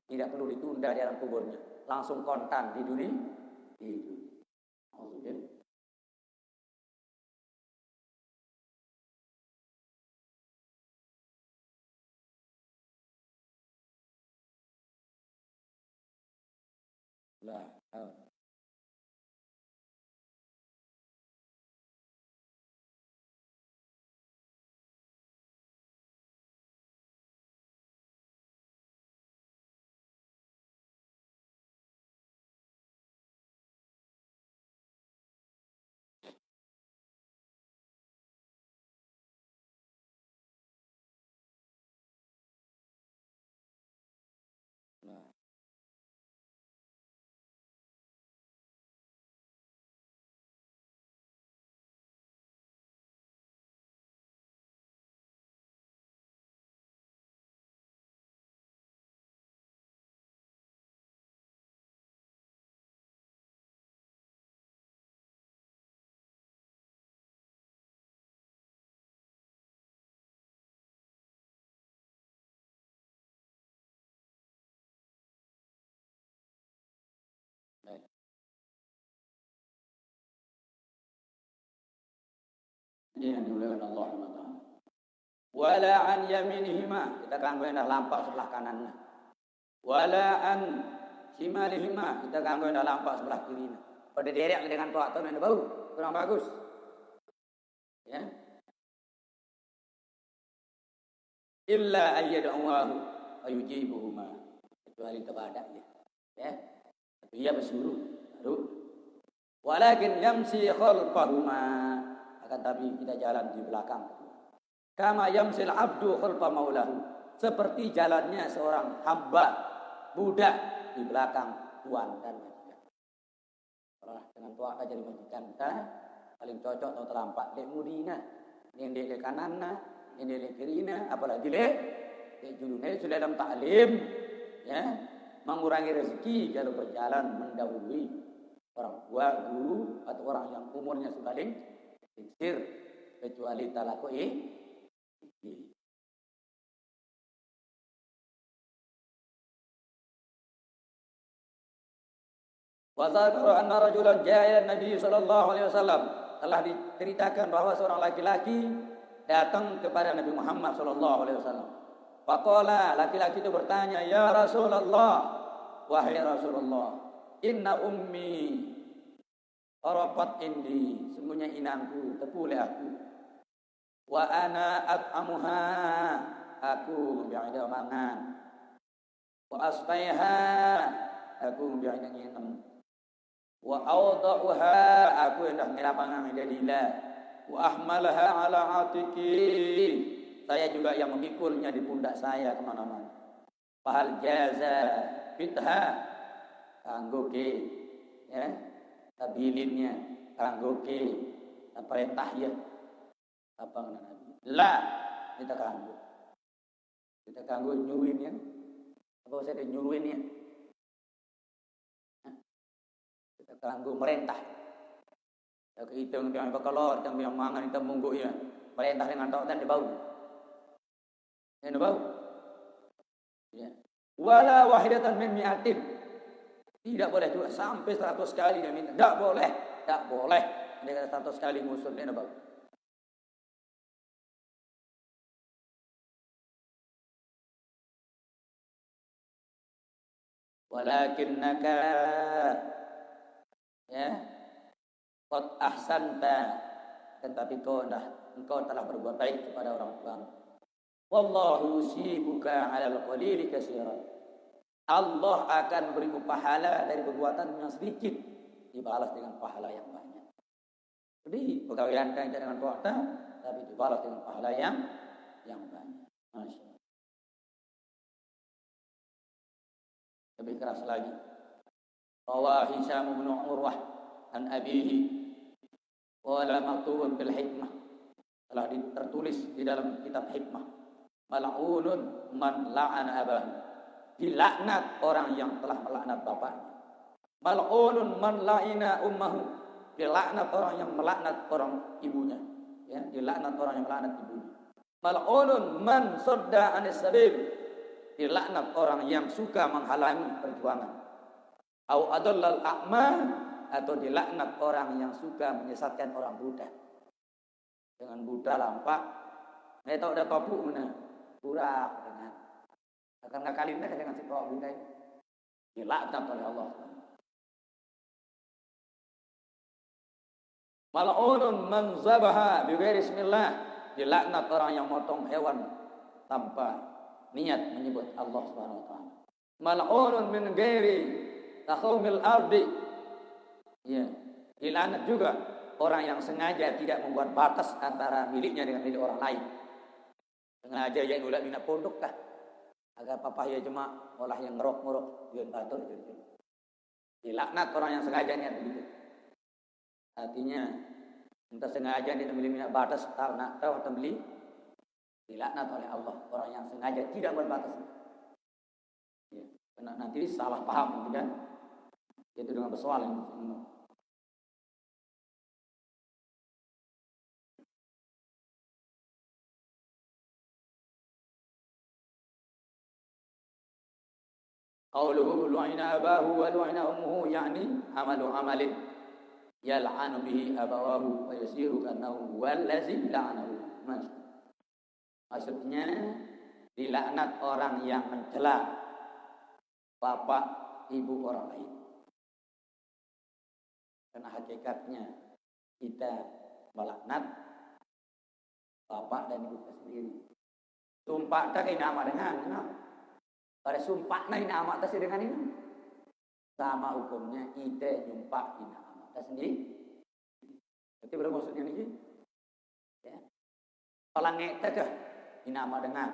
tidak perlu ditunda di alam kuburnya, langsung kontan di dunia. Ini yang dimuliakan Allah SWT. Wala an yaminihima, kita ganggu yang dah lampak sebelah kanannya. Wala an shimalihima, kita ganggu yang dah lampak sebelah kirinya. Pada derek dengan tua yang bau, kurang bagus. Ya. Illa ayyada'uwahu ayujibuhuma, kecuali kepada dia. Ya. Tapi ia bersuruh. Baru. Walakin yamsi khalfahuma, akan tapi kita jalan di belakang. Kama yamsil abdu khalfa maulahu, seperti jalannya seorang hamba budak di belakang tuan dan majikan. Orang dengan tua aja jadi majikan kita paling cocok atau terampak dek mudina, dek kananna, dek kirina, apalagi dek julune sudah dalam taklim, ya, mengurangi rezeki kalau berjalan mendahului orang tua, guru atau orang yang umurnya sudah lingsir, kecuali talakoi. Wa dzakara anna rajulan jaa Nabi sallallahu alaihi wasallam, telah diceritakan bahwa seorang laki-laki datang kepada Nabi Muhammad sallallahu alaihi wasallam. Faqala, laki-laki itu bertanya, "Ya Rasulullah, wahai Rasulullah, inna ummi arafat indi, sungguhnya inangku tepule aku. Wa ana at'amuha, aku biada mangan. Wa asqaiha, aku biada nginem. Wa awda'uha, aku hendak ngelapangan dalila. Wa ahmalaha ala atiki, saya juga yang memikulnya di pundak saya kemana-mana. Fahal jaza fitha, kanggo ke, ya, tabilinnya, kanggo ke, perintah ya. Apa kena Nabi? La, kita kanggo nyuruhin ya. Apa saya nyuruhin ya? Kita kanggo merintah. Kita yang bakalor, yang mangan, kita munggu ya. Merintah dengan tautan di bau. Yang bau. Ya. Wala wahidatan min mi'atin. Tidak boleh juga sampai 100 kali dia minta. Tak boleh. Dia kata 100 kali musuh dia bau. Walakinnaka, ya, qad ahsanta, tetapi engkau telah berbuat baik kepada orang tua. Wallahu yusibuka 'alal qalili katsiran. Allah akan berimu pahala dari perbuatan yang sedikit dibalas dengan pahala yang banyak. Jadi pegawaian kita dengan puasa, tapi dibalas dengan pahala yang banyak. Masya Allah. Lebih keras lagi. Rawa Hisham bin Urwah an abihi wala maktubun bil hikmah, telah tertulis di dalam kitab hikmah, mal'unun man la'ana abahu, dilaknat orang yang telah melaknat bapaknya. Mal'unun man la'ina ummahu, dilaknat orang yang melaknat orang ibunya. Ya, dilaknat orang yang melaknat ibunya. Mal'unun man sadda anis sabil, dilaknat orang yang suka menghalangi perjuangan. Au adallal a'ma, atau dilaknat orang yang suka menyesatkan orang buta. Dengan buta lampak, saya tahu ada papu mana, burak dengan akan ngakalinnya dengan si papu buta ini, dilaknat oleh Allah. Mal'unun man zabaha bighairi bismillah, dilaknat orang yang motong hewan tanpa niat menyebut Allah Subhanahu wa taala. Mal'unun min ghairi takhumil ardi, ya, dilaknat juga orang yang sengaja tidak membuat batas antara miliknya dengan milik orang lain. Sengaja yang ulah bina pondok kah agar papaya cuma olah yang ngerok-ngerok dia batur gitu. Dilaknat orang yang sengaja niat begitu. Artinya entah sengaja dia beli minat batas tahu atau beli, dilaknat oleh Allah orang yang sengaja tidak berbatas. Ya, karena nanti salah paham gitu kan. Itu dengan persoalan. Qauluhu lu'ina abahu wa lu'ina ummuhu, yani amalu amalin yal'anu bihi abawahu wa yasiru kannahu wallazi la'anahu. Maksudnya dilaknat orang yang mencela bapak ibu orang lain. Karena hakikatnya kita melaknat bapak dan ibu kita sendiri. Sumpah tak nama dengan pada sumpah nama tak dengan ini sama hukumnya kita nyumpah nama tak sendiri. Berarti berapa maksudnya ini? Ya. Palangnya tak ke nama dengan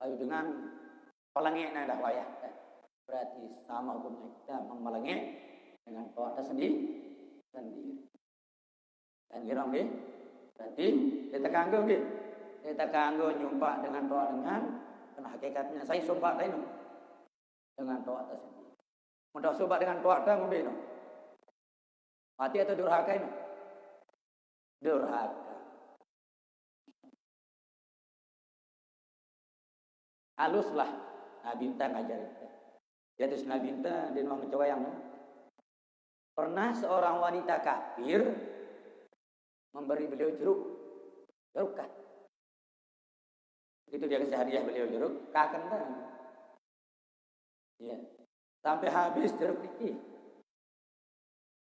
ayo dengan palangnya dah wayah. Berarti sama hukumnya kita memalangnya dengan puasa sendiri. Dan girang deh. Berarti kita kanggo deh. Kita kanggo nyumpah dengan doa dengan, karena hakikatnya saya sumpah tadi dengan doa tersebut. Mudah sumpah dengan doa tak ngombe no. Mati atau durhaka ini? Durhaka. Haluslah Nabi Binta ngajar kita. Dia terus Nabi Binta dia mau mencewayang. Pernah seorang wanita kafir memberi beliau jeruk kah? Itu dia kasih hadiah beliau jeruk, kakan kan? Iya. Sampai habis jeruk itu.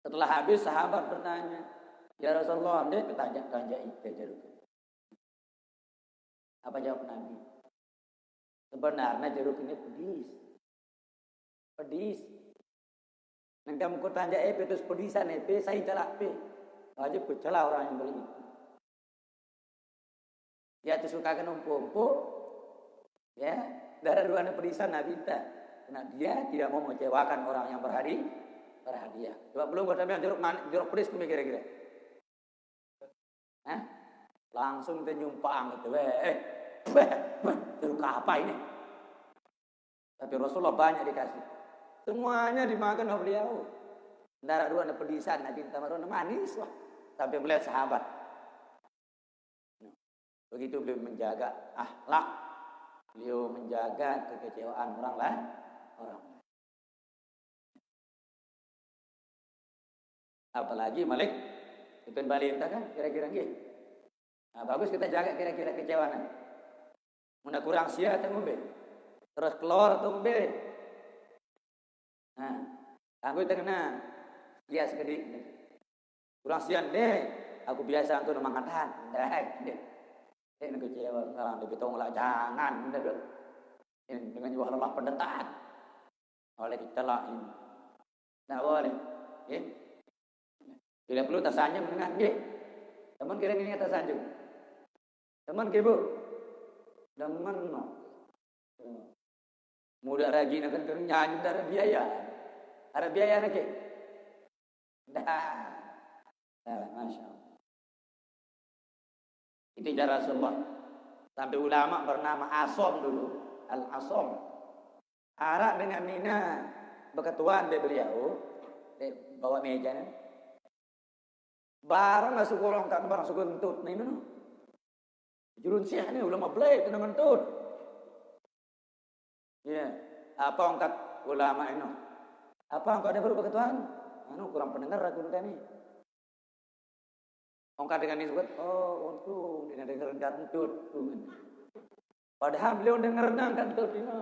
Setelah habis sahabat bertanya, ya Rasulullah, dia tanya itu jeruk. Apa jawab Nabi? Sebenarnya jeruk ini pedis. Nanti kamu tanya itu pedisan saya celak wajib bercelah orang yang beli itu. Ya itu suka umpu-umpu, ya dari dua pedisan Nabi Binta. Karena dia tidak mau mengecewakan orang yang berhadiah. Coba belum kau bilang jeruk pedis kami kira-kira. Langsung kita nyumpang itu. Jeruk apa ini? Tapi Rasulullah banyak dikasih. Semuanya dimakan oleh beliau. Darah dua pedisan Nabi Binta maruna manis lah. Sampai melihat sahabat. Begitu beliau menjaga akhlak, beliau menjaga kekecewaan orang lain. Apalagi Malik Ibn Balita kan kira-kira gitu. Nah, bagus kita jaga kira-kira kecewaan. Muna kurang sia atau mobil, terus keluar atau mobil. Nah, aku tengah dia sekedik. Kurang sian deh, aku biasa untuk mengatakan. Ini kecewa, orang lebih tahu lah jangan, ini dengan jual lelah pendetaan, oleh kita lah ini, nah boleh, Tidak perlu tersanjung dengan nggih. Teman kira ini tersanjung. Teman ke Bu. Teman no. Muda rajin akan nyanyi dari biaya. Ada biaya lagi. Dah. Masya Allah. Itu cara Rasulullah. Sampai ulama bernama Asom dulu. Al-Asom. Arak dengan Nina. Berketuaan dia beliau. Dia bawa meja. Barang masuk orang tak barang masuk kentut. Nah ini. Jurun siah ni ulama belai kena kentut. Ya. Apa angkat ulama ini? Apa angkat ada baru berketuaan? Anu kurang pendengar aku ni. Angkat dengan ini sebut, oh untung dia dengar kentut. Padahal beliau dengar kentut ini.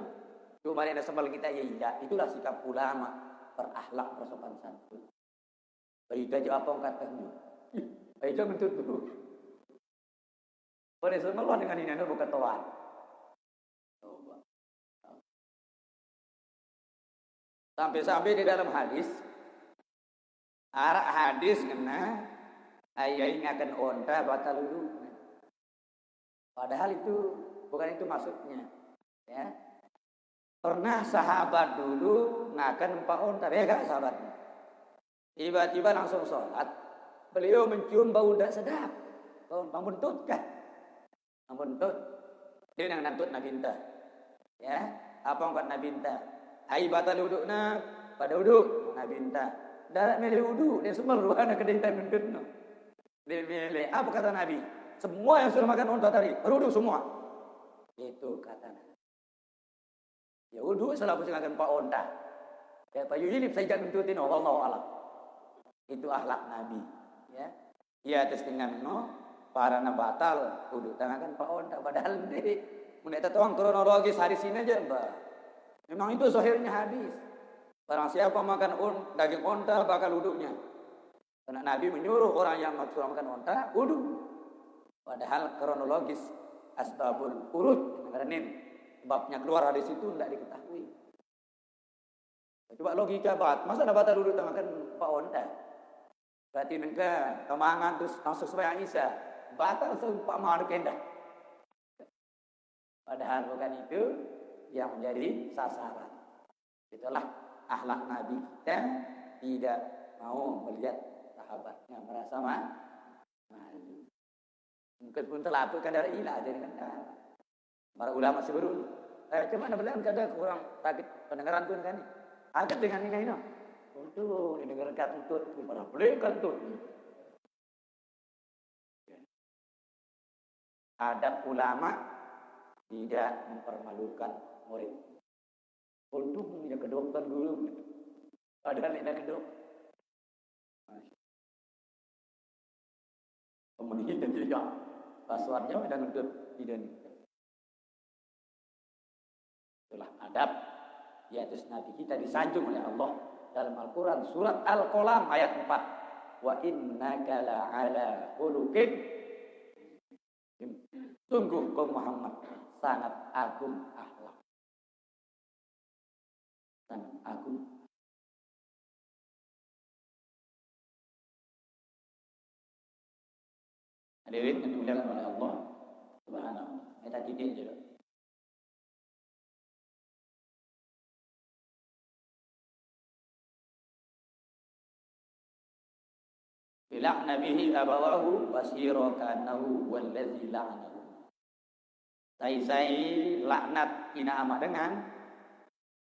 Cuma ada sembal kita ya tidak. Itulah sikap ulama berakhlak bersopan santun. Baik aja apa angkat kentut. Baik aja kentut dulu. Pada sembal dengan ini anu berketuaan. Sampai-sampai di dalam hadis, arak hadis kena ayah ingatkan onta batal wudu. Padahal itu bukan itu maksudnya. Ya. Pernah sahabat dulu ngakan 4 onta, bega sahabatnya. Tiba-tiba langsung sholat. Beliau mencium bau tidak sedap. Bau membentut kan? Membentut. Dia yang nantut Nabi Inta. Ya, apa angkat Nabi Inta? Ai batal wudukna pada wuduk Nabi Inta. Darat milih wuduk dia semua ruana kedai mentut no. Dia milih apa kata Nabi? Semua yang sudah makan unta tadi berwuduk semua. Itu kata Nabi. Ya wuduk selalu makan pak unta. Ya Pak Yulip saya jangan mentutin wallahu alam. Itu akhlak Nabi, ya. Ya atas dengan no para nabatal wuduk tangan pak unta padahal ini meneta tuang kronologis hadis ini aja, Mbak. Memang itu zahirnya hadis. Barang siapa makan daging unta bakal wuduknya. Karena Nabi menyuruh orang yang makan unta wuduk. Padahal kronologis asbabul urud sebabnya keluar hadis itu tidak diketahui. Coba logika bat, masa ada batal wuduk makan pak unta? Berarti mereka kemangan terus langsung supaya Isa batal sempat mahal kendah. Padahal bukan itu yang menjadi sasaran. Itulah akhlak Nabi kita tidak mau melihat sahabatnya merasa malu. Mungkin pun terlapurkan dari ilah jadi kan. Para ulama sebelum cuma bilang kadang kurang sakit pendengaran pun kan. Agak dengan ini. Untuk didengar kentut, pada boleh kentut. Adab ulama tidak mempermalukan murid. Untung dia ke dokter dulu. Padahal dia ke dokter. Kemudian dia tidak. Passwordnya sudah nuntut tidak. Itulah adab di atas Nabi kita disanjung oleh Allah dalam Al-Quran surat Al-Qalam ayat 4. Wa innaka la'ala khuluqin. Sungguh kau Muhammad sangat agung akhlak. Sangat agung. Hadirin yang dimuliakan oleh Allah Subhanahu. Kita titik je. Bila'na bihi abawahu wasira kanahu wallazi la'anahu. Saya laknat ina amat dengan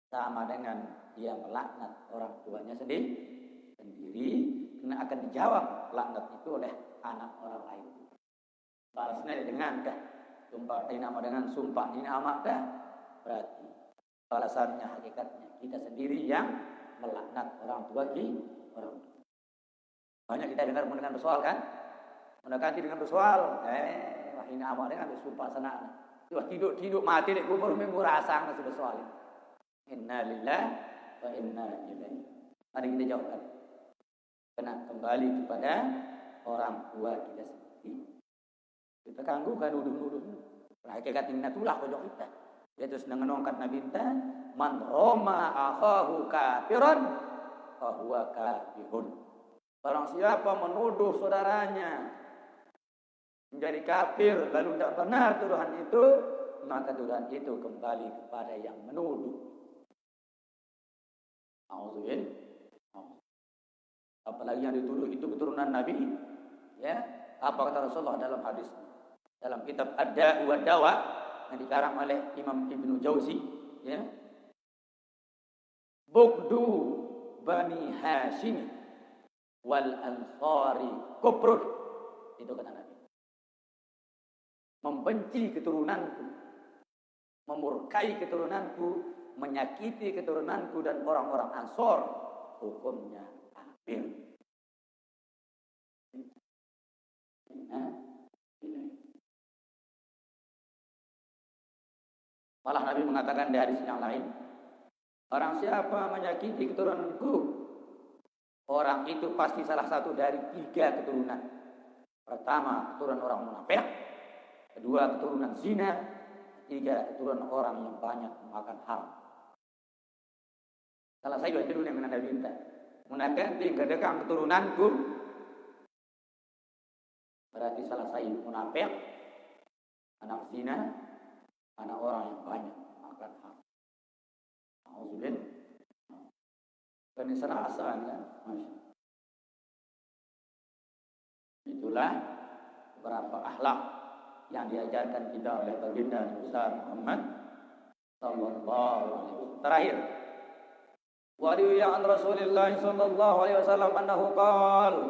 sama dengan dia melaknat orang tuanya sendiri karena akan dijawab laknat itu oleh anak orang lain. Balasnya dengan kah? Sumpah ina amat dengan sumpah ina amat kah? Berarti balasannya hakikatnya kita sendiri yang melaknat orang tua orang tua. Banyak kita dengar dengan bersoal kan? Mendekati dengan bersoal, wah ini amat dengan sumpah sana. Wah tidur mati dek kubur minggu rasa sudah soal. Inna lillahi wa inna ilaihi. Mari kita jawabkan. Kena kembali kepada orang tua kita sendiri. Kita kanggukan nuduh-nuduh. Hakikat inna tulah pojok kita. Dia terus mengangkat Nabi kita, man roma akhahu kafiran fa huwa kafirun. Barang siapa menuduh saudaranya menjadi kafir lalu tidak benar tuduhan itu, maka tuduhan itu kembali kepada yang menuduh. Auzubillah. Apalagi yang dituduh itu keturunan Nabi. Ya, apa kata Rasulullah dalam hadis dalam kitab Ad-Da' wa Dawa yang dikarang oleh Imam Ibnu Jauzi, ya. Bugdu Bani Hashim wal Ansari kufrun. Itu kata Nabi. Membenci keturunanku, memurkai keturunanku, menyakiti keturunanku dan orang-orang Ansor, hukumnya kafir. Malah Nabi mengatakan di hadis yang lain, orang siapa menyakiti keturunanku, orang itu pasti salah satu dari 3 keturunan. Pertama, keturunan orang munafik. Kedua, keturunan zina. Ketiga, keturunan orang yang banyak makan haram. Salah saya itu yang Nabi minta. Munafik tinggal dekam keturunanku. Berarti salah saya munafik, anak zina, anak orang yang banyak makan haram. Auzubillah. Ini salah asalnya. Itulah beberapa akhlak yang diajarkan kita oleh baginda besar Muhammad sallallahu alaihi wasallam. Terakhir, wa riwaya an Rasulillah sallallahu alaihi wasallam annahu qala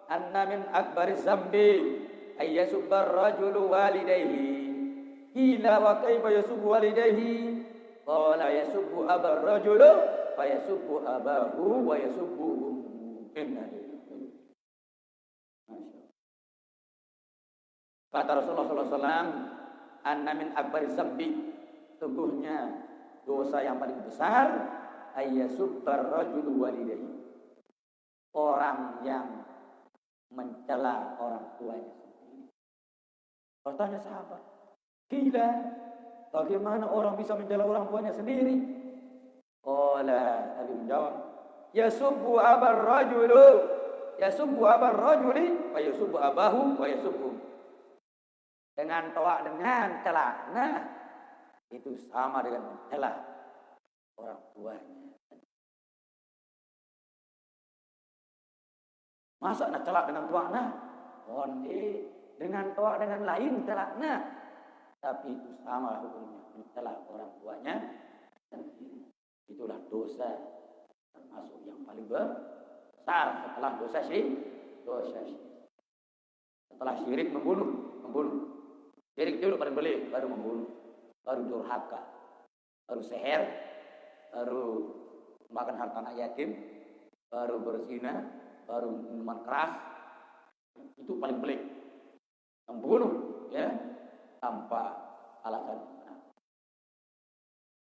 anna min akbariz zambi ay yasubba ar-rajulu walidayhi. Qila wa kayfa yasubbu walidayhi? Qala yasubbu abar rajulu fa yasubbu abahu wa yasubbu ummuhu. Kata Rasulullah SAW, anna min akbariz zambi, sungguhnya dosa yang paling besar, ayyasubbar rajulu walidayhi, orang yang mencela orang tuanya sendiri. Bertanya sahabat, gila, bagaimana orang bisa mencela orang tuanya sendiri? Qala, Nabi menjawab, yasubbu abar rajulu, yasubbu abar rajuli, wa yasubbu abahu, wa yasubbu. Dengan toa dengan celak. Nah, itu sama dengan mencela orang tuanya. Masa nak celak dengan toa nah? Onde dengan toa dengan lain celak nah. Tapi itu sama hukumnya mencela orang tuanya sendiri. Itulah dosa termasuk yang paling besar setelah dosa syirik. Setelah syirik membunuh. Syirik dulu paling boleh, baru membunuh, baru durhaka, baru seher, baru makan harta anak yatim, baru berzina, baru minuman keras. Itu paling boleh. Membunuh, ya, tanpa alasan.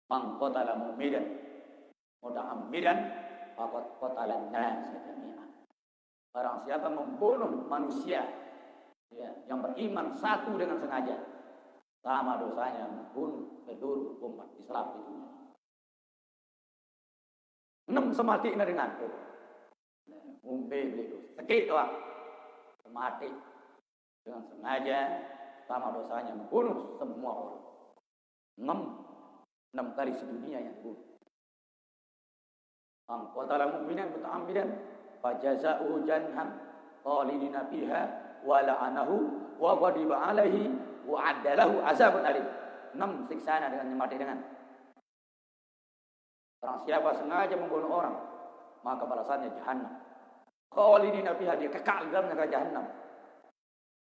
Man qatala mu'minan muta'ammidan faqad qatala an-nasa jami'an. Barang siapa membunuh manusia, ya, yang beriman satu dengan sengaja, sama dosanya membunuh seluruh umat Islam itu. 6 semati dengan itu. Umbe beliau sakit doang. Mati dengan sengaja, sama dosanya membunuh semua orang. 6 kali sedunia yang dibunuh. Qatala mu'minan muta'ammidan fajaza'uhu jahannam khalidina fiha wa la'anahu wa ghadiba alaihi wa addalahu azabun alim. 6 siksaan dengan mati dengan. Barang siapa sengaja membunuh orang, maka balasannya jahannam. Khalidina fiha, dia kekal dalam neraka jahannam.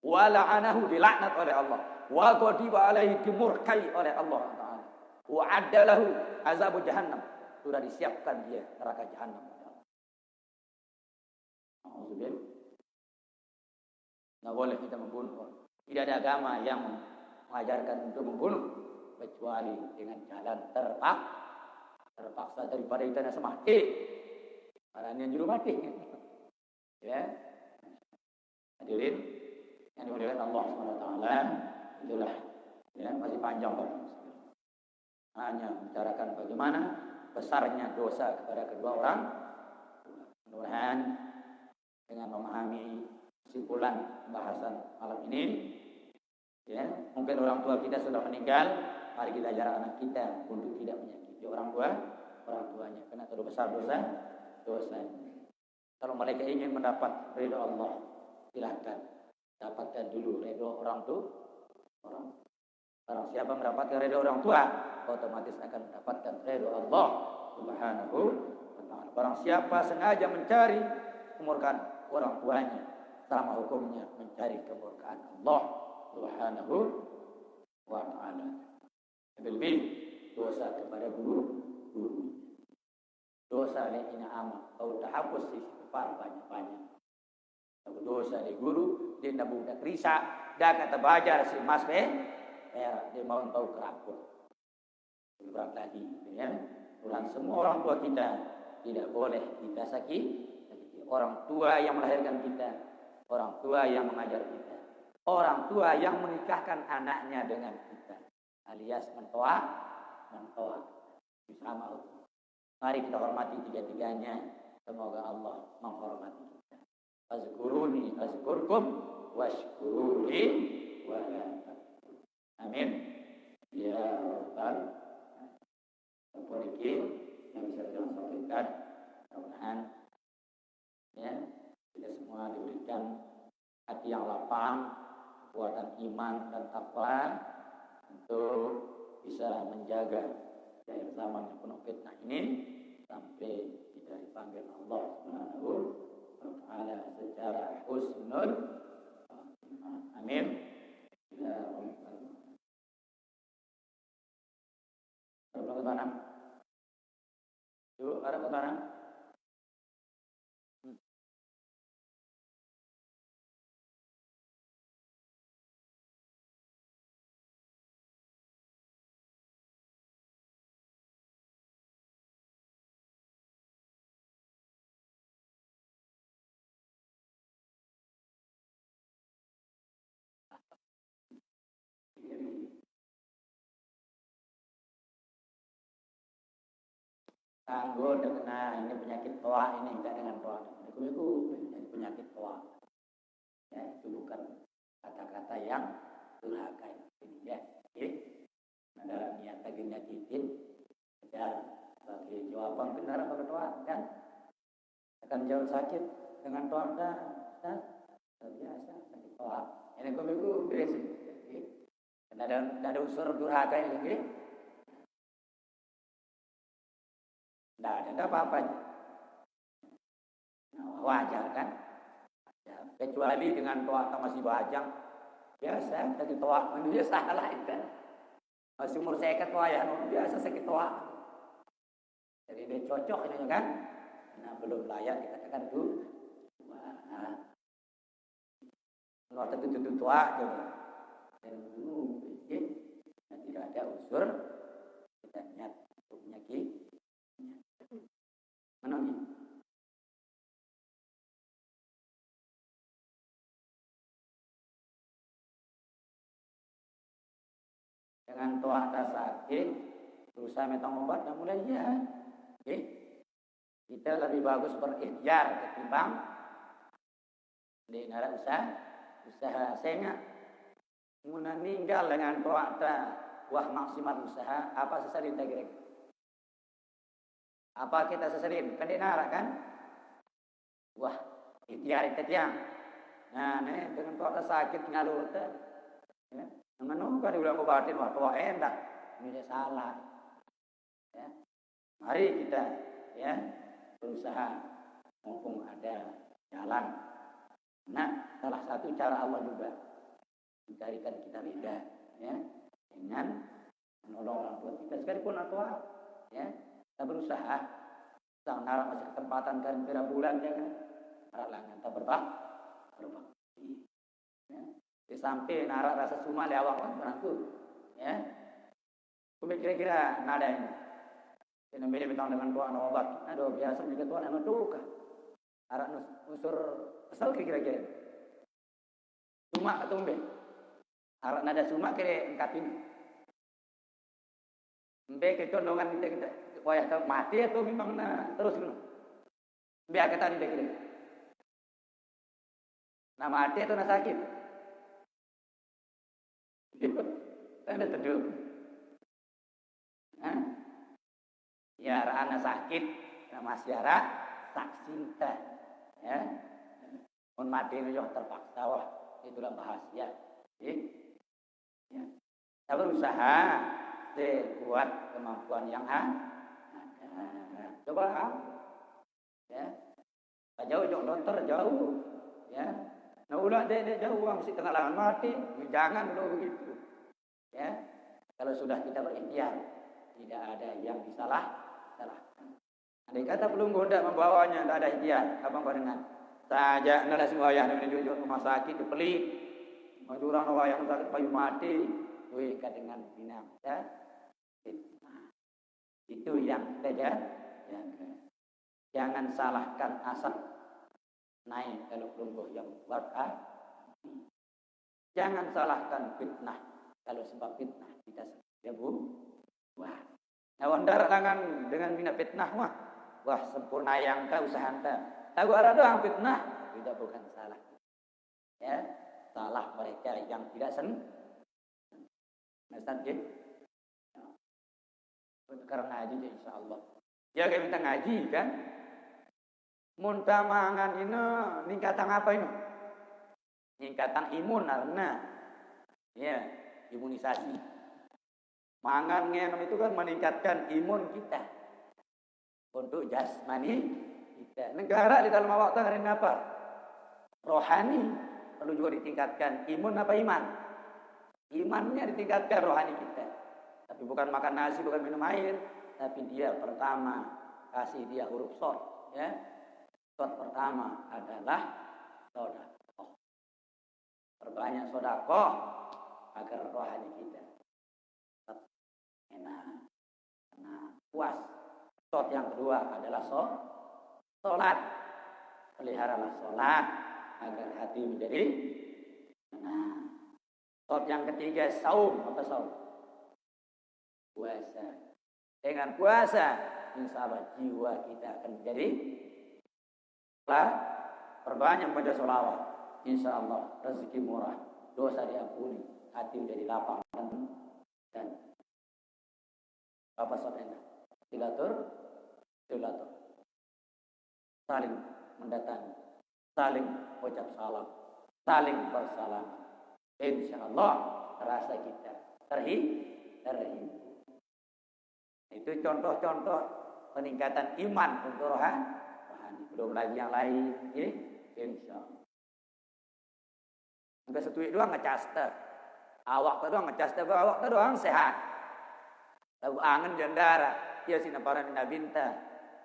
Wa la'anahu, dilaknat oleh Allah. Wa ghadiba alaihi, dimurkai oleh Allah Ta'ala. Wa addalahu azabun jahannam, sudah disiapkan dia neraka jahannam. Alhamdulillah. Nggak boleh kita membunuh orang. Tidak ada agama yang mengajarkan untuk membunuh kecuali dengan jalan terpaksa daripada kita nak mati. Karena yang juru mati. Ya. Hadirin yang dimuliakan Allah SWT, itulah, ya, masih panjang Pak. Hanya membicarakan bagaimana besarnya dosa kepada kedua orang. Mudah-mudahan dengan memahami kesimpulan pembahasan malam ini. Ya, mungkin orang tua kita sudah meninggal, mari kita ajar anak kita untuk tidak menyakiti orang tuanya, karena terlalu besar dosa. Kalau mereka ingin mendapat ridho Allah, silakan dapatkan dulu ridho orang tua. Barang siapa mendapatkan ridho orang tua, otomatis akan mendapatkan ridho Allah Subhanahu wa ta'ala. Barang siapa sengaja mencari kemurkaan orang tuanya, sama hukumnya mencari kemurkaan Allah Subhanahu wa ta'ala. Lebih dosa kepada guru. Dosa ini amat. Kalau tahapus istighfar banyak-banyak. Kalau dosa di guru, dia nak buka risa, dah kata bajar si mas dia mau tahu keraput. Berat lagi, ya. Ulang semua orang tua kita tidak boleh kita sakiti. Orang tua yang melahirkan kita, orang tua yang mengajar kita, orang tua yang menikahkan anaknya dengan kita, alias mentoa. Sama. Mari kita hormati tiga-tiganya. Semoga Allah menghormati kita. Fazkuruni azkurkum washkuruni wa la takfurun. Amin. Ya Rabbal alamin. Yang bisa kita sampaikan, mudah-mudahan ya kita semua diberikan hati yang lapang, kekuatan iman dan takwa untuk bisa menjaga di akhir zaman yang penuh fitnah ini sampai kita dipanggil Allah Subhanahu wa ta'ala secara husnul. Amin. Ya Rabbal alamin. Ada pertanyaan? Tangguh dengan ini penyakit toa ini tidak dengan toa. Itu penyakit toa. Ya, itu bukan kata-kata yang durhaka ini ya. Oke. Ada niat lagi nyakitin dan bagi jawaban benar apa toa kan akan jauh sakit dengan toa kan biasa sakit toa. Ini kumiku beres. Ada unsur durhaka ini lagi. Tidak ada apa-apa. Nah, wajar kan? Ya, kecuali dengan toa masih bajang. Biasa sakit toa. Manusia salah kan? Masih umur saya ketua ya. Biasa sakit toa. Jadi dia cocok ini kan? Nah, belum layak dikatakan itu. Wah. Kalau tertutup tua gitu. Dan dulu tidak ada unsur kita niat untuk penyakit. Menangis. Dengan toa sakit, berusaha metong obat, dan mulai ya. Okay. Kita lebih bagus berikhtiar ketimbang di nara usaha sengak. Meninggal dengan toa wah maksimal usaha, apa sesalin tak kira? Apa kita seselin? Kan dinara kan? Wah, ikhtiar itu tiang. Nah, nih dengan kota sakit ngalur teh. Ya, menunggu kan diulang obatin wah tua enak. Ini salah. Ya. Mari kita ya berusaha mumpung ada jalan. Nah, salah satu cara Allah juga mencarikan kita ridha ya dengan menolong orang tua kita sekalipun orang tua ya. Kita berusaha, sang narak masih kesempatan kan kira bulan ya kan, halangan tak berbakti. Ya. Sampai narak rasa suma lewat kan berangkut, ya. Kira-kira nada ini, ini mirip dengan tuan obat. Aduh biasa juga tuan anak duka. Arak unsur kesal kira-kira. Suma atau umbe? Arak nada suma kira engkap ini. Umbe kecondongan kita. Wah, mati atau memang terus dulu. Biar kata dia kira. Nak mati atau nak sakit? Ada teduh. Ya, anak sakit, nama siara saksinta. Ya, on mati itu terpaksa wah, itulah bahasa. Ya, kita berusaha sekuat kemampuan yang ada. Coba, ya, jauh dokter jauh, ya. Nah udah dia jauh mesti tengah lahan mati, jangan dulu begitu. Ya, kalau sudah kita berikhtiar, tidak ada yang salahkan. Andai kata belum hendak membawanya, tidak ada ikhtiar, apa kau dengar? Saja nada semua yang menuju rumah sakit itu pelit, majurang orang yang sakit payu mati, wika dengan binam. Ya, itu yang saja. Ya. Jangan salahkan asap naik kalau lumpuh yang berkah. Jangan salahkan fitnah kalau sebab fitnah kita ya bu. Wah, nawan darat tangan dengan bina fitnah wah sempurna yang kau usaha anda. Tahu ada doang fitnah, tidak bukan salah. Ya, salah mereka yang tidak Nasab je. Karena ngaji je insyaallah. Ya kita minta ngaji kan. Muntah mangan ini ningkatan apa ini? Ningkatan imun karena ya imunisasi. Mangan ngenom itu kan meningkatkan imun kita untuk jasmani kita. Negara di dalam awak hari apa? Rohani perlu juga ditingkatkan. Imun apa iman? Imannya ditingkatkan rohani kita. Tapi bukan makan nasi, bukan minum air, tapi dia pertama kasih dia huruf shod, ya. Shod pertama adalah sedekah. Perbanyak sedekah agar rohani kita tetap enak, puas. Shod yang kedua adalah sholat. Peliharalah sholat agar hati menjadi tenang. Shod yang ketiga saum. Apa saum? Puasa. Dengan puasa, insya Allah jiwa kita akan menjadi perbanyak baca sholawat. Insya Allah rezeki murah, dosa diampuni, hati menjadi lapang dan apa sahaja. Silatur, saling mendatangi, saling ucap salam, saling bersalam. Insya Allah rasa kita terhibur. Itu contoh-contoh peningkatan iman untuk rohani. Belum lagi yang lain, ya. Insya Allah. Enggak setuju doang ngecaster. Awak tu doang ngecaster, awak tu doang sehat. Lalu angen jendara, ya sinaparan nabinta.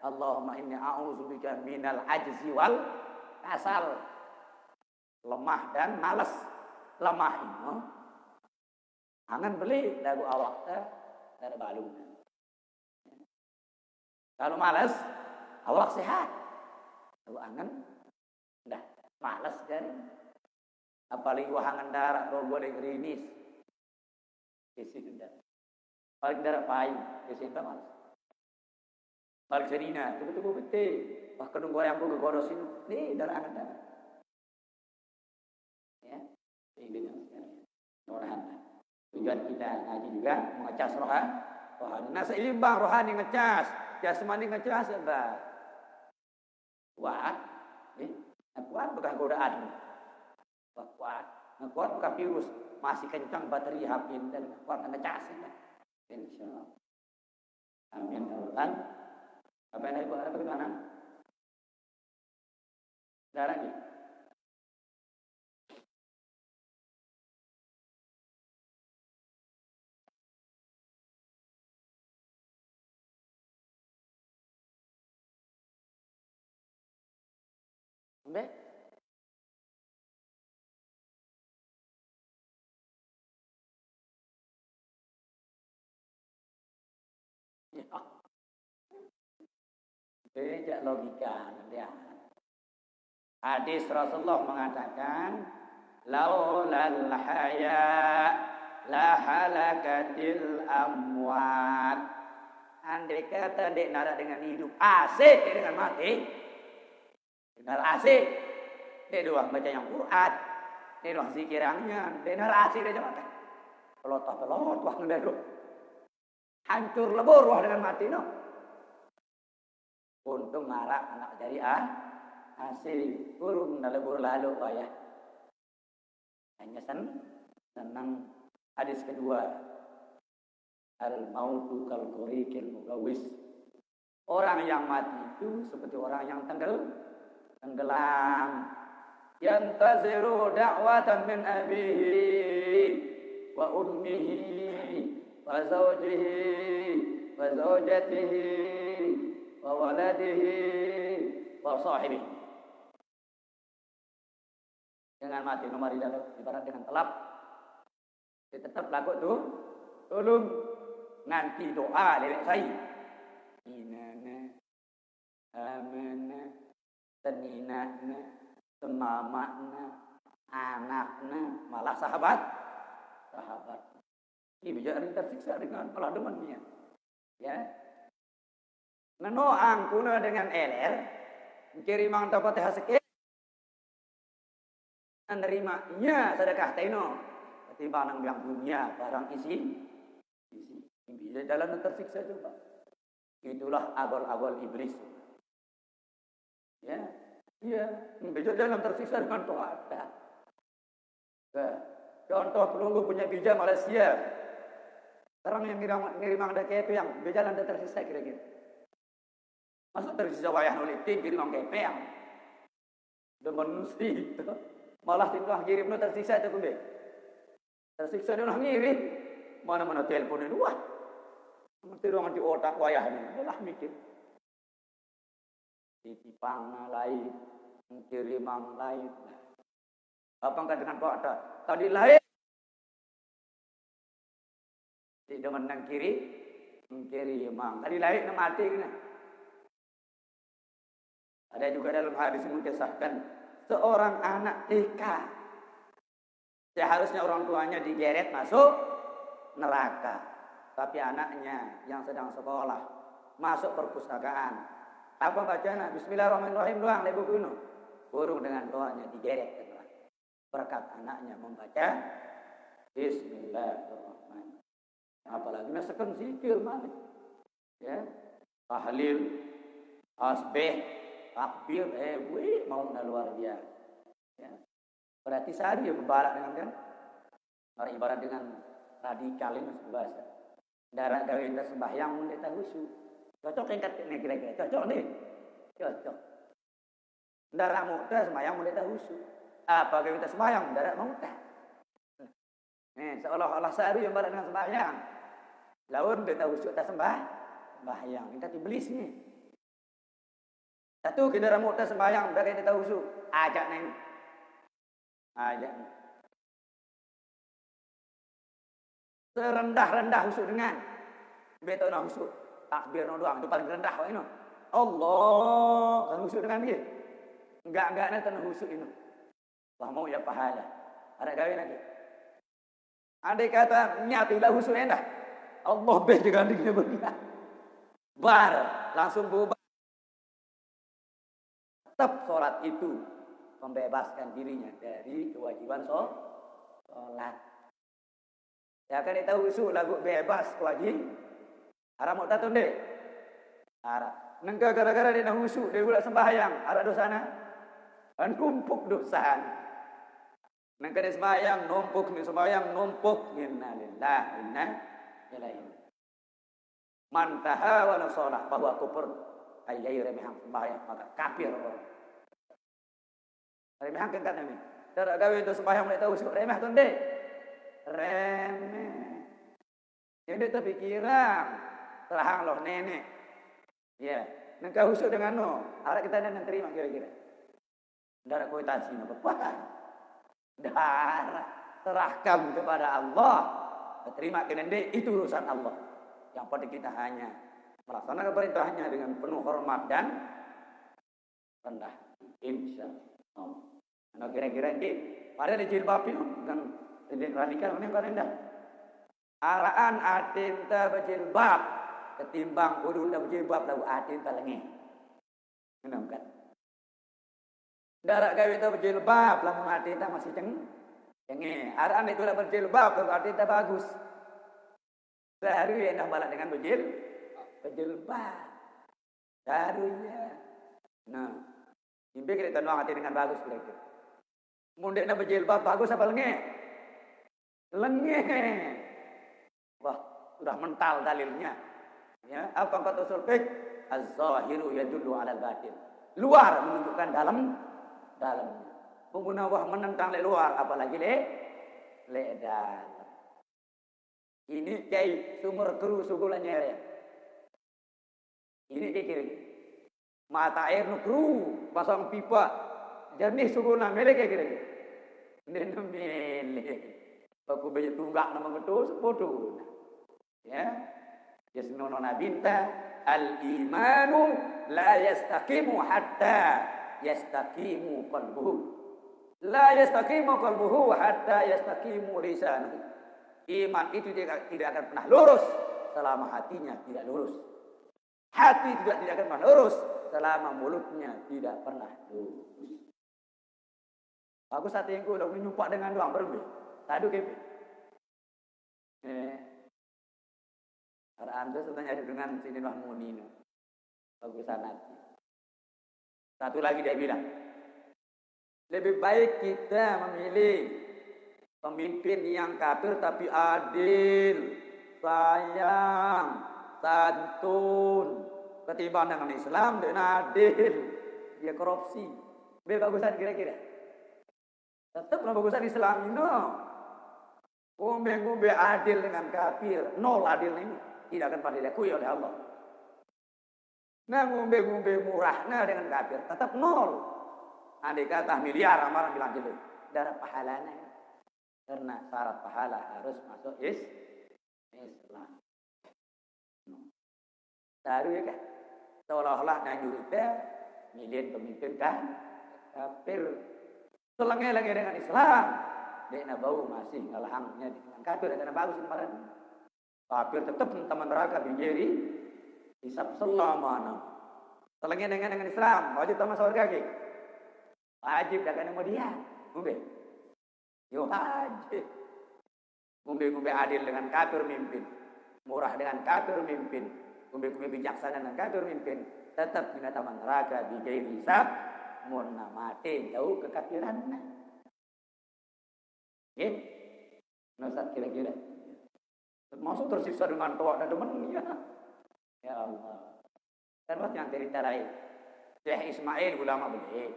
Allahumma inni a'udzubika minal ajzi wal kasal. Lemah dan malas. Lemah ini. Angen beli lagu awak tu dari balung. Kalau malas, awak sehat. Kalau angen, dah malas jadi. Apalagi wahangan darah, kalau boleh rinis. Isi sudah. Apalagi darah pahit, isi tak malas. Balik serina, tunggu betul. Wah kedung goyang aku kegodosin, nih darah angen darah. Ya, ini dengan rohani. Tujuan kita ngaji juga mengecas rohani. Nah seimbang rohani ngecas. Jasmani ngecas bah. Kuat, kuat bukan godaan. Kuat bukan virus. Masih kencang bateri HP dan kuat ngecas. Insyaallah. Amin. Apa yang ibu ada bagaimana? Darah ni. Baik. Ya. Beda logika dia. Hadis Rasulullah mengatakan, laulal haya la halakatil amwat. Andai kata dek nara dengan hidup asik dengan mati. Benar asik. Dia doang baca yang Quran. Dia doang zikirannya. Dia narasi dia coba. Pelotah nenda dulu. Hancur lebur wah dengan mati no. Untung ngarak anak jadi asli burung lebur lalu ya. Hanya senang hadis kedua. Al-mautu kal-qurikil mugawis. Orang yang mati itu seperti orang yang tenggelam. Yantaziru da'watan min abihi wa ummihi wa zawjihi wa zawjatihi wa waladihi wa sahibihi. Dengan mati nomor di dalam ibarat dengan telap. Dia tetap laku tuh. Tolong nanti doa dari saya. Inana, amana, teninana, semamakna, anakna, malah sahabat. Ini bicara tersiksa dengan malah demannya. Ya. Nano angkuna dengan LR, kirimang dapat hasil. Menerimanya sedekah taino. Ketimbang yang punya barang isi. Bisa jalan tersiksa juga. Itulah agol-agol iblis. Ya, bisa jalan tersiksa dengan toat. Contoh pelunggu punya bija Malaysia. Sekarang yang ngirim ada KP yang bisa jalan tersiksa kira-kira. Masuk tersiksa wayah nulitin kirim KP yang demen mesti itu. Malah tinggal kirim nu tersiksa itu kumbe. Tersiksa dia orang ngirim. Mana-mana teleponnya dua. Mesti ruangan di otak wayahnya. Malah mikir. Ditipang lain. Kirimang lain. Apa enggak dengan kau ada? Tadi lain. Tidak menang kiri. Kirimang. Tadi lain mati. Ada juga dalam hadis mengisahkan. Seorang anak TK. Seharusnya orang tuanya digeret masuk neraka. Tapi anaknya yang sedang sekolah masuk perpustakaan. Apa bacanya? Bismillahirrahmanirrahim doang di buku ini. Burung dengan doanya digeret ke neraka. Berkat anaknya membaca Bismillahirrahmanirrahim. Apalagi nasekan zikir malik. Ya. Tahlil, tasbih, takbir, mau luar biasa. Ya. Berarti sehari ya berbarak dengan kan? Orang ibarat dengan radikal ini bahasa. Darah gawe kita sembahyang mendeta khusyuk. Cocok tingkat ini kira-kira. Cocok nih. Cocok. Darah muda sembahyang mendeta khusyuk. Apa gawe kita sembahyang? Darah muda. Nih, seolah-olah sehari yang barak dengan sembahyang. Lawan mendeta khusyuk tak sembahyang. Kita iblis nih. Satu kita darah muda sembahyang, darah mendeta khusyuk. Ajak nih. Ajak. Serendah-rendah khusyuk dengan betul nak khusyuk takbir no doang itu paling rendah kok ini. Allah kan khusyuk dengan dia. Enggak nanti khusyuk ini. Wah mau ya pahala. Ada gawe lagi. Andai kata nyatilah khusyuk endah. Allah beh dengan dia begitu. Bar langsung bubar. Tetap sholat itu membebaskan dirinya dari kewajiban sholat. Ya kan kita usul lagu bebas wajib. Haram tak tunde. Haram. Nengka gara-gara dia nak usul dia pula sembahyang. Ada dosana. Kan numpuk dosa. Nengka dia sembahyang numpuk ni sembahyang numpuk. Innalillah inna ilaihi. Man tahawana shalah bahwa kufur ayai remehang sembahyang maka kafir orang. Remehang kan kata ni. Cara gawe itu sembahyang boleh tahu usul remeh tunde. Remeh. Jadi terpikiran terhang loh nenek. Ya, nengkau khusyuk dengan no. Harap kita nak terima kira-kira. Darah kuitasi nak berpuasa. Darah serahkan kepada Allah. Terima kena itu urusan Allah. Yang penting kita hanya melaksanakan perintahnya dengan penuh hormat dan rendah. Insya Allah. Nah kira-kira ini pada di jilbab itu dan radikal ini kan rendah. Araan atin ta berjilbab ketimbang urut ta berjilbab lalu atin ta lengi. Kenapa kan? Darak gawe itu berjilbab, lamun hati kita masih cengeng. Araan itu lah berjilbab, berarti kita bagus. Sehari enak balak dengan berjilbab. Seharinya. Nah, mimpi kita nuang hati dengan bagus kira-kira. Mundeknya berjilbab bagus apa lenge? Lenge. Wah, sudah mental dalilnya. Ya, apa kata usul fiqh? Az-zahiru yadullu 'alal batin. Luar menunjukkan dalamnya. Pengguna wah menentang le luar, apalagi le dalam. Ini kayak sumur keru sugulan nyere. Ini kira mata air nu keru, pasang pipa. Jernih sugulan mele kayak kira. Nenu mele. Aku banyak tunggak nama betul sepodo. Ya. Yasnono nabinta al-imanu la yastaqimu hatta yastaqimu qalbuhu. La yastaqimu qalbuhu hatta yastaqimu lisanuhu. Iman itu tidak akan pernah lurus selama hatinya tidak lurus. Hati tidak akan pernah lurus selama mulutnya tidak pernah lurus. Aku saat yang udah menyumpak dengan doang berbe. Tadu kepe. Anda sebenarnya dengan sini Mahmuni. Bagusan hati. Satu lagi dia bilang, lebih baik kita memilih pemimpin yang kafir tapi adil, sayang, santun, ketimbang dengan Islam dan adil, dia korupsi. Lebih bagusan kira-kira. Tetap bagusan Islam ini. Ngombe adil dengan kafir, nol adil ini. Tidak akan pernah diakui oleh Allah. Nah, ngombe murahnya dengan kafir tetap nol. Andai kata miliar amaran bilang gitu. Darah pahalanya. Karena syarat pahala harus masuk Islam. Taruh ya kan? Seolah-olah nyurita milih pemimpin kan kafir. Selenge-lenge dengan Islam. Dia bau masih alhamnya dengan kafir dan bagus kemarin. Kafir tetap teman neraka bijeri hisab selamanya. Selagi dengan Islam wajib tamat surga ke? Wajib dengan mau dia. Ngombe. Yo wajib. Ngombe adil dengan kafir mimpin. Murah dengan kafir mimpin. Ngombe bijaksana dengan kafir mimpin. Tetap kena tamat neraka bijeri hisab mun mati jauh kekafiran. Nggih. Nasa kira-kira termasuk tersiksa dengan tua dan temannya. Ya Allah. Terus yang cerita lain. Syekh Ismail ulama beli.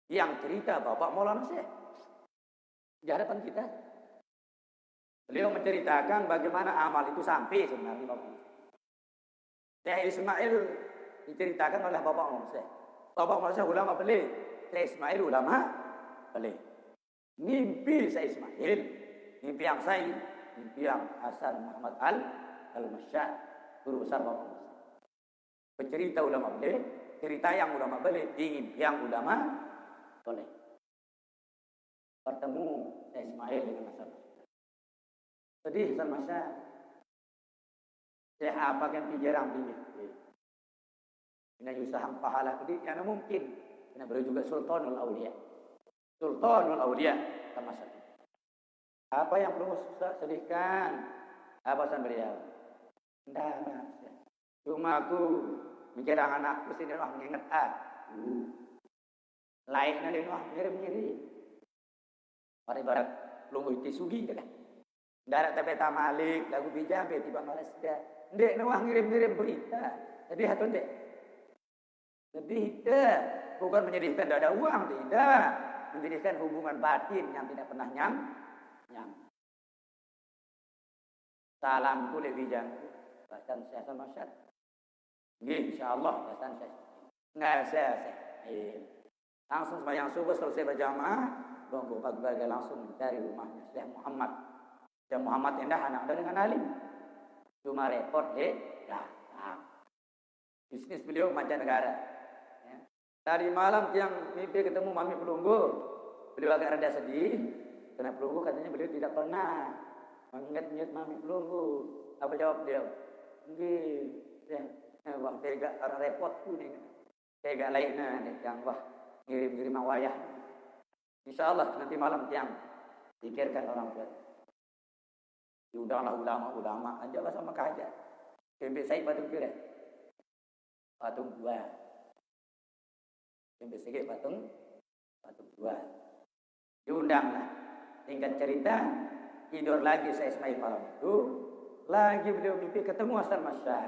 Yang cerita Bapak Maulana Syekh. Di hadapan kita. Beliau menceritakan bagaimana amal itu sampai sebenarnya Bapak. Syekh Ismail diceritakan oleh Bapak Maulana Syekh. Bapak Maulana Syekh ulama beli. Syekh Ismail ulama beli. Mimpi Syekh Ismail. Mimpi yang saya. Mimpi yang Hasan Muhammad Al-Masyad, guru besar Bapak. Bercerita ulama boleh, cerita yang ulama boleh, ingin yang ulama boleh. Bertemu Ismail dengan Hasan. Sedih Hasan Masyad. Saya apa yang pijarang dia. Ini usaha pahala tadi yang mungkin. Ini beliau juga Sultanul Aulia. Sultanul Aulia sama Masyad. Apa yang perlu sedihkan? Apa pesan beliau? Tidak. Cuma aku mikir anakku sini wah nginget Lainnya dia wah mirip-mirip. Pada ibarat lungu itu sugi kan. Darat tapeta malik lagu bijambe tiba malas dia. Ndek wah mirip-mirip berita. Jadi atau ndek? Lebih tidak. Bukan menyedihkan tidak ada uang, tidak. Menyedihkan hubungan batin yang tidak pernah nyam. Salamku lebih jangkau. Bahkan saya sama Syed. InsyaAllah bahkan saya. Nggak saya. Langsung sembahyang subuh selesai berjamaah. Tunggu pagi-pagi langsung mencari rumahnya Syekh Muhammad. Syekh Muhammad indah anak dengan alim. Cuma repot datang. Bisnis beliau mancanegara. Ya. Tadi malam yang mimpi ketemu Mami Pelunggu. Beliau agak rada sedih. Karena Pelunggu katanya beliau tidak pernah mengingat-ingat Mami Pelunggu. Apa jawab beliau? Wah, tega orang repot pun ini. Tega lainnya yang wah ngirim-ngirim wayah. Insya Allah nanti malam tiang pikirkan orang tua. Diundanglah ulama-ulama aja lah sama kaja. Tempe saya patung kira. Patung dua. Tempe saya patung dua. Diundanglah. Tingkat cerita, tidur lagi saya Ismail malam itu. Lagi beliau mimpi ketemu Hasan Masyar.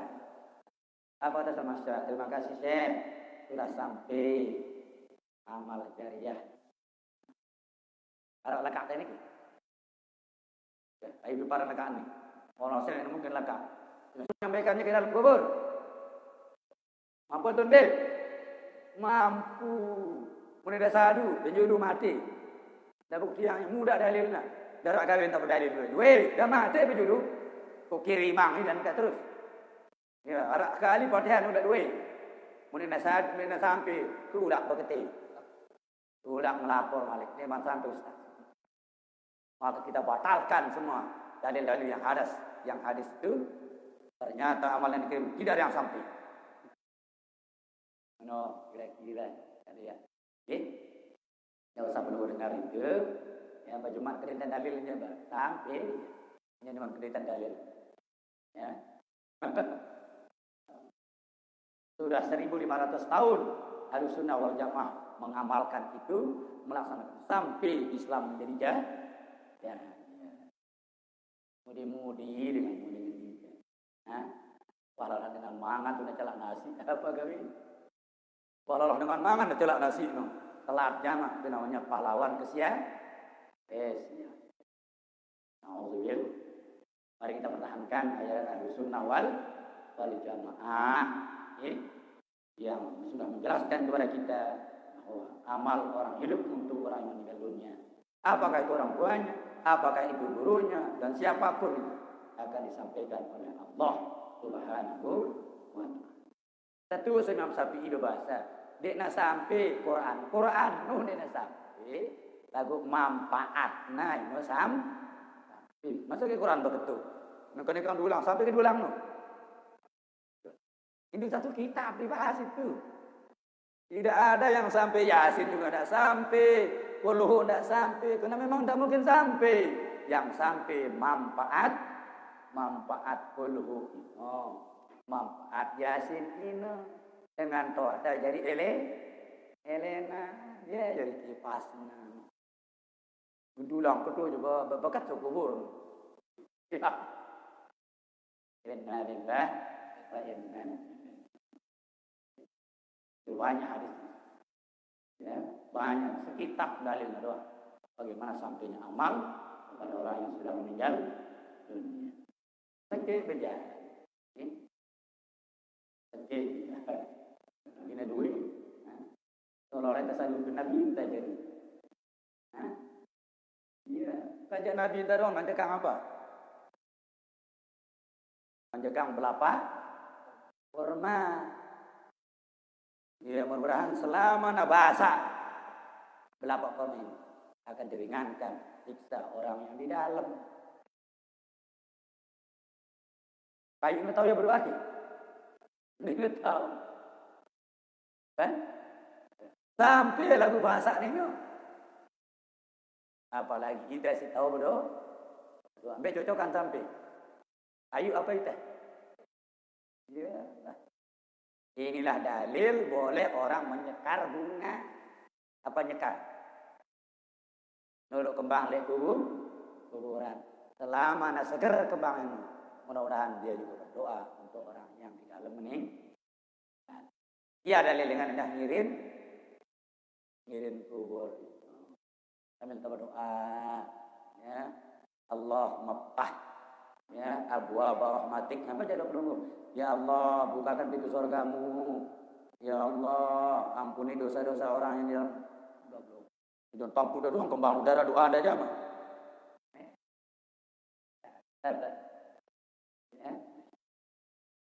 Apa kata Hasan Masyar? Terima kasih Syekh. Sudah sampai amal jariah. Kalau lekak ini. Ayo para lekak ini. Orang saya mungkin lekak. Menyampaikannya ke dalam kubur. Mampu tuh Bil? Mampu. Mulai sadu, penjuru mati. Dah bukti yang mudah dalilnya. Darah kawin tak berdalil dulu. Weh, dah mati penjuru. Kok kirimang ini dan kat terus. Ya, arak kali patihan udah duit. Mulai sampai udah berketi. Udah melapor balik. Dia sampai Ustaz. Maka kita batalkan semua dalil-dalil yang hadis itu ternyata amalan dikirim tidak ada yang sampai. No, kira-kira ya. Tidak usah perlu dengar itu. Ya, cuma kreditan dalilnya sampai. Ini cuma kreditan dalil. Ya. Sudah 1.500 tahun Ahlussunnah wal Jamaah mengamalkan itu, melaksanakan sampai Islam menjadi ya. Mudi-mudi dengan mudi. Walau dengan mangan sudah celak nasi apa gawe? Walau dengan mangan sudah celak nasi no. Telat jamak itu namanya pahlawan kesia. Alhamdulillah. Mari kita pertahankan ayat Ahlussunnah wal Jamaah yang sudah menjelaskan kepada kita bahwa amal orang hidup untuk orang yang meninggal dunia. Apakah itu orang tuanya, apakah itu gurunya, dan siapapun itu akan disampaikan oleh Allah Subhanahu wa Ta'ala. Satu Imam Syafi'i itu bahasa, dekna sampai Quran nu dekna sampai lagu manfaat nah itu sampai. Masa ke Quran begitu? Nak kan diulang sampai ke diulang nu. Ini satu kitab dibahas itu. Tidak ada yang sampai Yasin juga tidak sampai. Qul tidak sampai. Karena memang tidak mungkin sampai. Yang sampai manfaat Qul. Manfaat Yasin ini. Dengan toh ada jadi Elena. Dia jadi kipasnya. Mendulang kedua juga berbakat kubur. Ya. Inna lillahi wa inna ilaihi. Banyak hadis, ya, banyak sekitar dalil doang. Bagaimana sampainya amal kepada orang yang sudah meninggal dunia. Sakit berjalan, sakit, ini duit. Kalau orang tersandung Nabi minta jadi, ya, kajian Nabi minta doang. Nanti kang apa? Nanti kang belapa, kurma. Ya, mudah-mudahan selama nabasa belapa kami akan diringankan siksa orang yang di dalam. Kayu ini tahu ya berdoa ki? Ini tahu. Kan? Sampai lagu bahasa ini. Apalagi kita sih tahu berdoa. Ambil cocokan sampai. Ayu apa itu? Ya. Inilah dalil boleh orang menyekar bunga. Apa nyekar? Nurut kembang lek kuburan. Selama nak seger kembang ini, mudah-mudahan dia juga berdoa untuk orang yang di dalam meninggal. Ia dalil dengan hendak ngirim kubur. Sambil berdoa, ya Allah mepah, ya abwaab rahmatik. Apa jadi dulu? Ya Allah, bukakan pintu surgamu. Ya Allah, ampuni dosa-dosa orang yang dalam. Jangan tampu dah doang, kembang udara doa ada aja mah. Ya.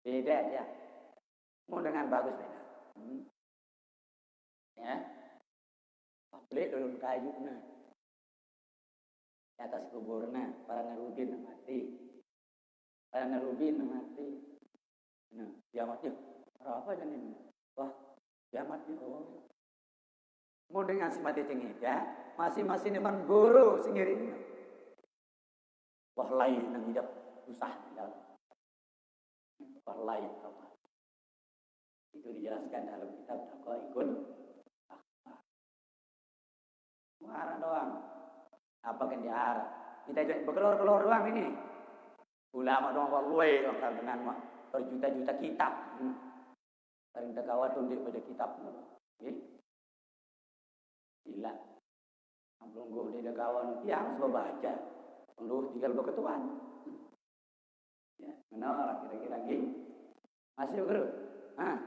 Beda ya. Mau dengan bagus beda. Ya. Beli daun kayu nah. Di atas kuburnya para nerubin mati. Para nerubin mati. Nah, kiamatnya apa jadi? Wah, kiamatnya oh. Mau dengan si mati cengida, masing-masing dengan guru sendiri. Wah lain nang hidup susah dalam. Wah lain apa? Itu dijelaskan dalam kitab Daqaiqul Akhbar. Marah doang. Apa kan diarah? Kita berkeluar-keluar doang ini. Ulama doang walwe dengan berjuta-juta kitab. Paling terkawat untuk pada kitab. Gila. Belum gue udah kawan yang harus baca. Perlu tinggal berketuan. Ya, kenapa kira-kira gitu? Masih bro? Hah?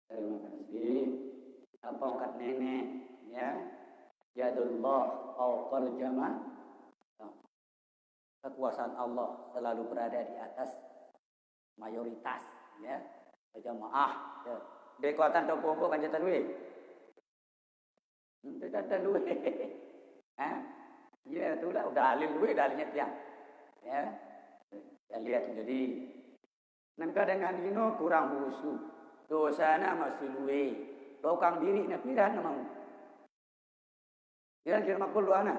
Terima kasih. Apa angkat nenek ya? Yadullah fawqal jama'. Kekuasaan Allah selalu berada di atas mayoritas ya. Jamaah ya. Kekuatan toko kan jatan duit. Jatan duit. Hah? Ya itulah udah alil duit dalilnya tiang. Ya. Ya lihat jadi nangka dengan ino kurang khusyuk. Dosana masih luwe. Lokang diri na piran namang. Kira-kira makbul ana.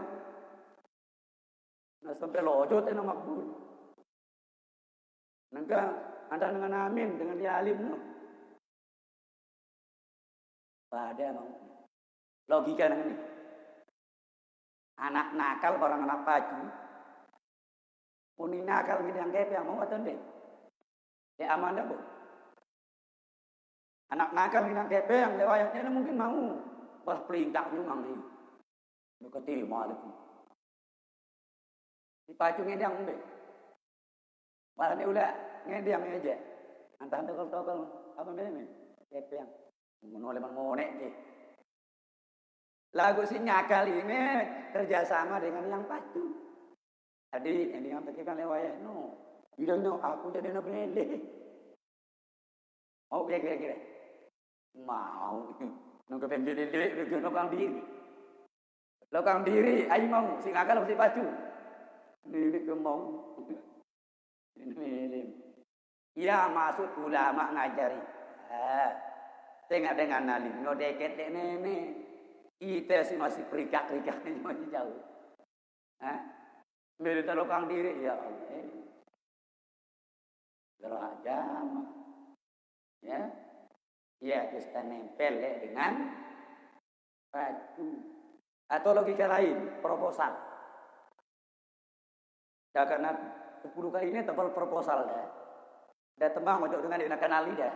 Nah sampai lojot na makbul. Nangka antara dengan amin dengan dia alim no. Pada mau. Logika nang ini. Anak nakal barang anak pacu. Uni nakal bidang kepe yang mau atau deh. Ya aman dah bu. Anak nakal bidang kepe yang lewatnya mungkin mau. Wah perintah memang nih. Bukan terima lagi. Dipacu ngedang deh. Malah ni ulah ngedang aja. Antara tokol apa namanya? Kepe yang menoleh monek je. Lagu si nyakal ini kerjasama dengan yang pacu. Tadi yang dengan petikan lewat no. Bilang no aku jadi nak beli. Mau kira-kira. Mau. Nunggu pembeli diri, lokang diri. Lokang diri, ayo mau si ngakal si pacu. Ini ke mau. Ini. Ya maksud ulama ngajari. Tengok dengan nali, no deket nenek. Kita sih masih perikak-perikak ini masih jauh. Militer lokang diri ya Allah. Derajat. Ya. Ya kita nempel ya, dengan baju. Atau logika lain, proposal. Ya karena 10 kali ini tebal proposal dah. Dah tembang untuk dengan dia nak kenali dah.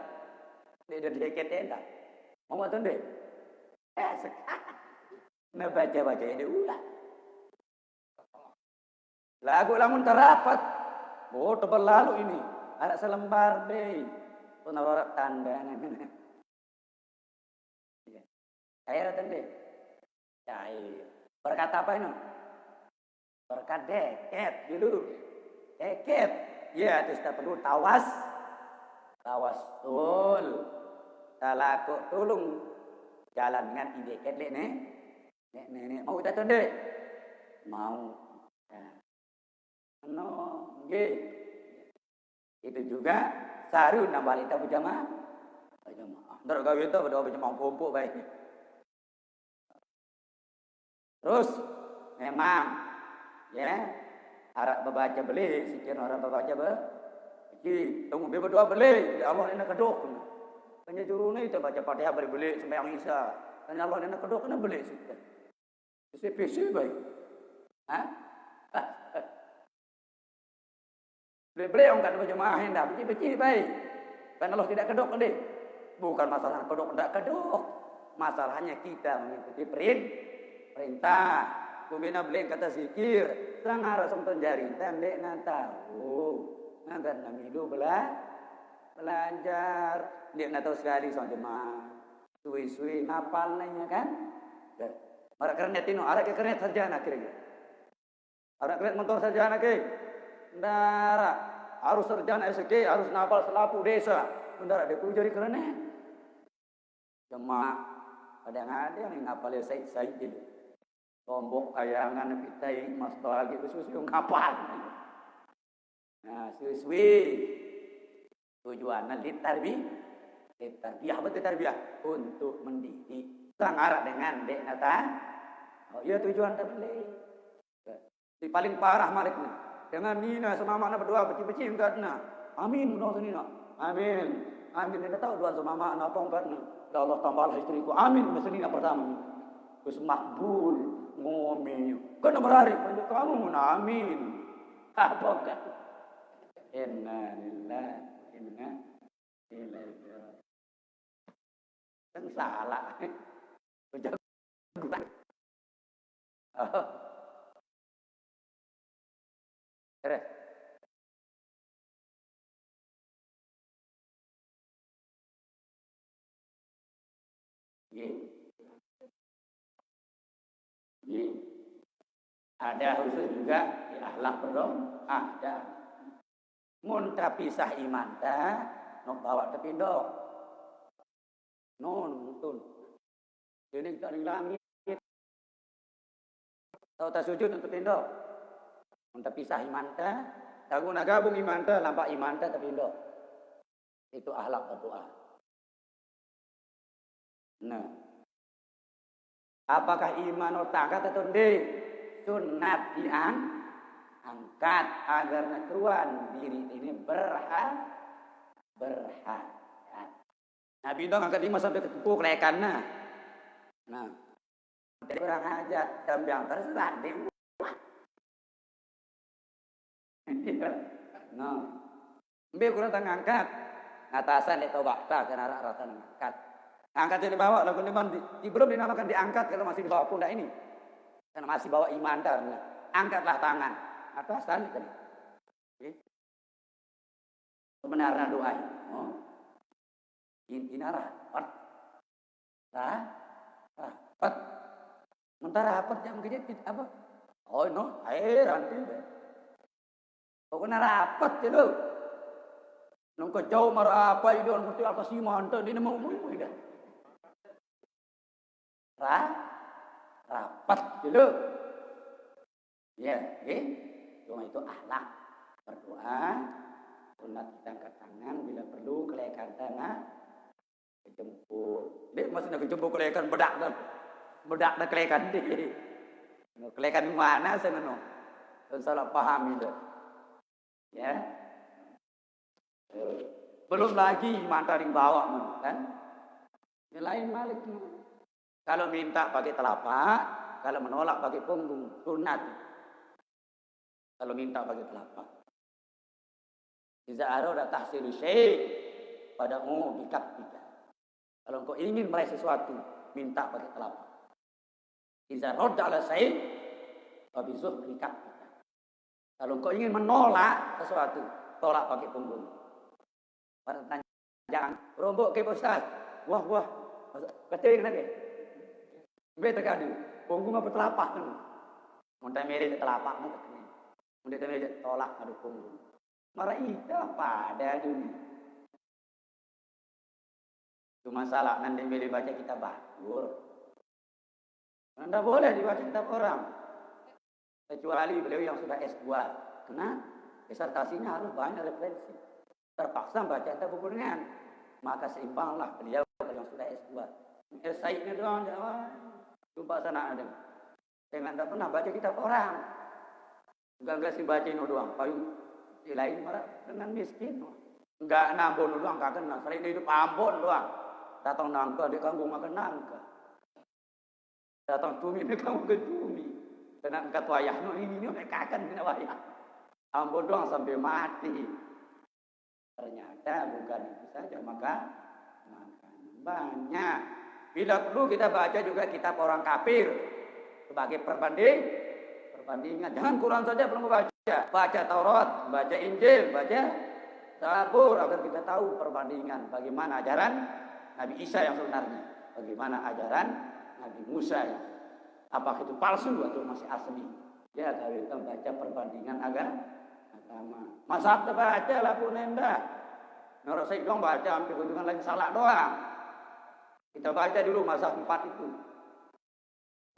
Dia deket dah. Mau atau deh? Nah baca-baca ini ulah. Lagu lamun terapat. Oh tebal lalu ini. Ada selembar deh. Penawaran tanda. Cair atau deh? Cair. Berkata apa ini? Berkat deket dulu. Deket. Ya itu sudah perlu tawas. Tawas tul. Talaku tolong. Jalan dengan ide kedek nek mau kita tende mau no nggih itu juga saru nambalita berjamaah ndar gawe itu berjamaah pompok baik terus memang ya harap membaca beli sikit orang membaca iki tunggu berdoa beli Allah ini kedok hanya turunnya itu baca Fatihah beli sembahyang Isya. Hanya Allah nak kedua kena beli sudah. PC baik. Beli orang tak berjemaah hendak beci baik. Karena Allah tidak kedok deh. Bukan masalah kedok tidak kedok. Masalahnya kita mengikuti perintah. Kubina beli kata zikir. Serang harus untuk jari. Tembek nak tahu. Agar kami hidup belajar. Dia nak tahu sekali soal jemaah. Suwi-suwi ngapal nanya kan. Mereka kernet ini, ada kernet sarjana kira-kira. Anak kalian motor sarjana ke? Ndara. Harus sarjana SK, harus nafal selapu desa. Ndara dia kudu jadi keren. Cuma kadang-kadang yang ngapal ya Said gitu. Tombok kayangan pitai mas lagi khusus yang ngapal. Nah, suwi tujuannya ditarbiyah apa tarbiyah untuk mendidik. Sangarak dengan dek nata. Oh iya tujuan terbeli. Di paling parah maliknya. Dengan Nina sama mana berdoa beci-beci enggakna. Amin doa Nina. Amin. Amin dia tahu doa sama mana apa enggakna. Ya Allah tambahlah istriku. Amin Nina pertama. Terus makbul ngomel. Kan berhari panjang kamu amin. Apa enggak? Inna lillahi inna ilaihi raji'un. Kan salah. Terus. Ada khusus juga di akhlak belum ada. Mun pisah iman dah, nok bawa tepindo. Non betul. Jadi kita di langit. Tahu tak sujud untuk tepindo. Mun pisah iman dah, tahu nak gabung iman dah, lampak iman dah tepindo. Itu akhlak berdoa. Nah. Apakah iman otak atau ndi? Sunat angkat agar keruan diri ini berhak. Nabi dong angkat 5 sampai ke tepuk lekanna. Nah, jadi orang aja yang terserah deh. Nah, ambil kurang angkat atasan itu bakta karena rata angkat. Angkat jadi bawa lagu ini belum dinamakan diangkat kalau masih di bawah pundak ini. Karena masih bawa iman dan angkatlah tangan atasan kan. Sebenarnya doa. Oh. Intinya rapat. Rapat. Mentara rapat jam kerja apa? Oh no, nanti. Pokoknya rapat itu. Nunggu jauh marah apa itu orang mesti apa sih mantap ini mau dah. Rapat dulu. Ya, cuma itu akhlak berdoa, sunat kita angkat tangan bila perlu kelekan tangan, kejemput. Dia maksudnya kejemput kelekan bedak dah kelekan dia. Kelekan di mana saya no? Salah paham itu. Ya. Belum lagi mantaring bawa kan? Yang lain malik. Kalau minta pakai telapak, kalau menolak pakai punggung, sunat. Kalau minta pakai telapak. Iza arada tahsilu syai' padamu bikafika. Kalau engkau ingin meraih sesuatu, minta pakai telapak. Iza radda ala syai' fa bizuhri kafika. Kalau engkau ingin menolak sesuatu, tolak pakai punggung. Pada tanya, jangan rombok ke Ustaz. Wah. Kecil lagi. Betul kan? Punggung apa telapak tu? Muntah merah telapak tu. Muntah merah tolak ada punggung. Marah itu apa ada dunia. Cuma salah nanti boleh baca kitab bakur. Anda boleh dibaca kitab orang. Kecuali beliau yang sudah S2. Karena disertasinya harus banyak referensi. Terpaksa baca kitab buku dengan. Maka seimbanglah beliau yang sudah S2. Esainya doang jawab. Lupa sana ada. Saya tidak pernah baca kitab orang. Enggak sih baca ini doang. Payung di lain marah dengan miskin. Enggak nambon doang, enggak kenal. Sering hidup Ambon doang. Datang nangka di kampung makan nangka. Datang tumi di kampung ke tumi. Dan angkat wayah ini mereka akan kena wayah. Ambon doang sampai mati. Ternyata bukan itu saja maka banyak. Bila perlu kita baca juga kitab orang kafir sebagai perbandingan. Jangan Quran saja belum baca. Baca Taurat, baca Injil, baca Zabur agar kita tahu perbandingan bagaimana ajaran Nabi Isa yang sebenarnya, bagaimana ajaran Nabi Musa yang apakah itu palsu atau masih asli. Ya kalau kita baca perbandingan agama. Mazhab terbaca lah pun nenda. Menurut saya dong baca hampir kunjungan lagi salah doang. Kita baca dulu mazhab 4 itu.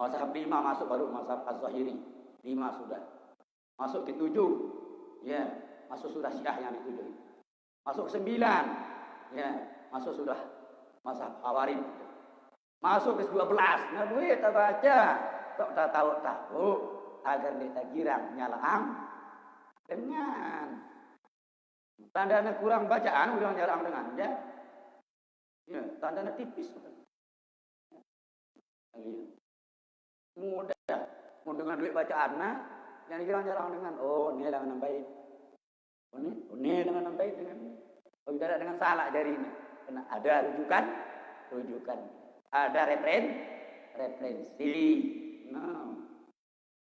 Mazhab 5 masuk baru mazhab Az-Zahiri. 5 sudah. Masuk ke 7. Ya, masuk sudah Syiah yang di 7. Masuk ke 9. Ya, masuk sudah mazhab Khawarij. Masuk ke 12. Nah, duit kita baca. Tok tak tahu agar kita girang nyalaang dengan tandanya kurang bacaan udah nyalaang dengan ya tandanya tipis mudah mau dengan duit bacaan yang girang nyalaang dengan ini dengan baik ini dengan baik dengan tidak dengan salah dari ini karena ada rujukan ada referensi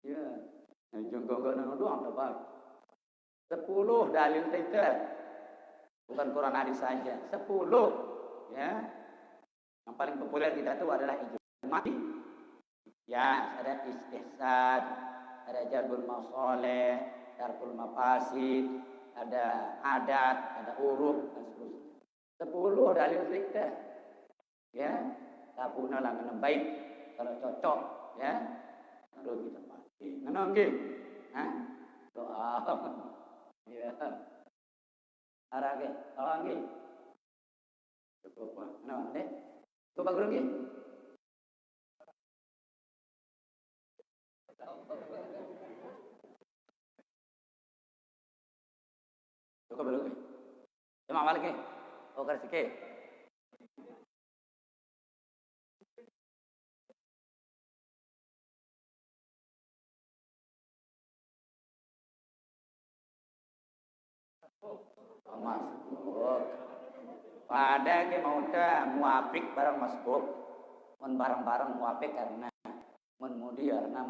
ya, jongkok doang dapat 10 dalil kita, bukan Quran hadis saja. 10 ya. Yang paling populer kita itu adalah ijma. Ya, ada istihsan, ada jalbul masalih, darul mafasid, ada adat, ada uruf dan seterusnya. 10 dalil kita. Ya, tabuna lang baik kalau cocok ya. Lalu kita pasti. Ngono nggih. Doa. Ya. Arake, tolong nggih. Cukup Pak. Ngono nggih. Coba guru nggih. Cukup belum nggih. Cuma balik nggih. Oke sikit. Masbuk. Pada ke mauda muafik barang masbuk. Mun barang-barang muafik karena mun mudi karena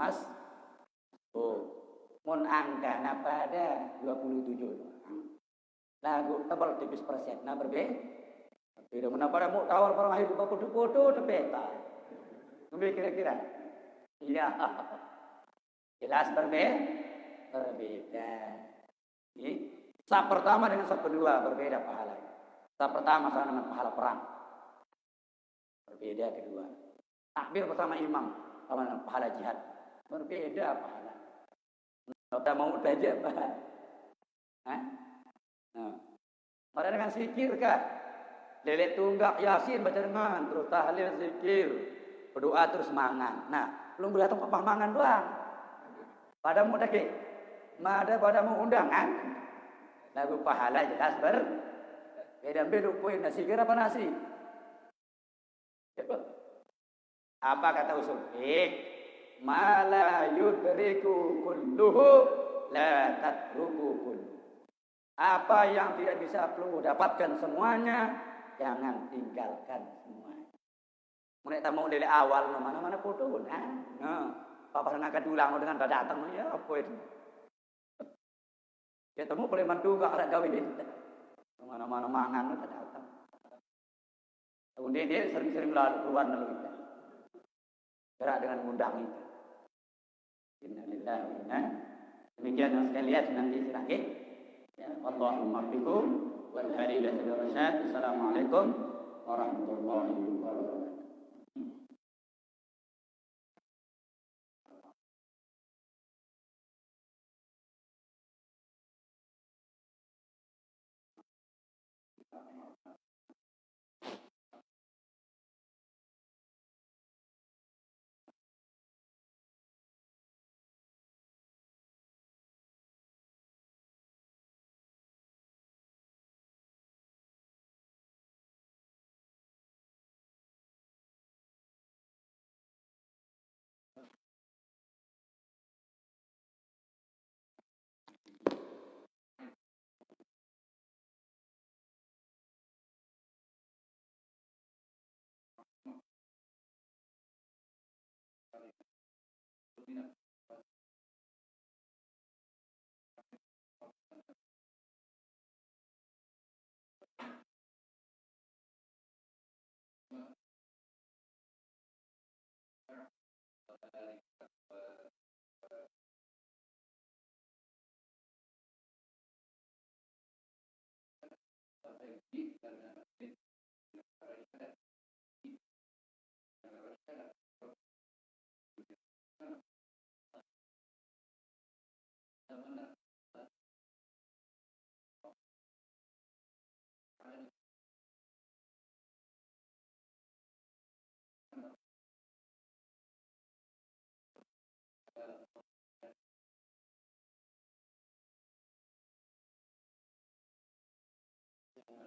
mun angkana pada 27. Lagu tebal tipis persen. Nah berbeda. Tidak menapa mau tawar para mahir foto tepeta. Lebih kira-kira. Iya. Jelas berbeda. Saf pertama dengan saf kedua berbeda pahala. Saf pertama sama dengan pahala perang. Berbeda kedua. Takbir bersama imam sama dengan pahala jihad. Berbeda pahala. Kita mau belajar apa? Mari dengan zikir kah? Lele tunggak yasin baca dengan terus tahlil zikir. Berdoa terus mangan. Nah, belum datang apa mangan doang. Pada mau dake. Pada mau undangan. Lagu pahala jelas beda kue nasi kira apa nasi? Apa kata usul? Mala yudriku kulluhu la tatruku kulluhu. Apa yang tidak bisa perlu dapatkan semuanya, jangan tinggalkan semuanya. Mereka mau dari awal mana-mana foto Papa nak dulang dengan datang ya apa itu? Ketemu boleh mantu gak ada gawe itu. Mana-mana mangan tak datang. Kemudian dia sering-sering keluar lalu kita. Gerak dengan undang itu. Innalillahi wa inna. Demikian yang sekalian lihat nanti terakhir. Ya, Allahumma fikum wal hadi ila Assalamualaikum warahmatullahi wabarakatuh.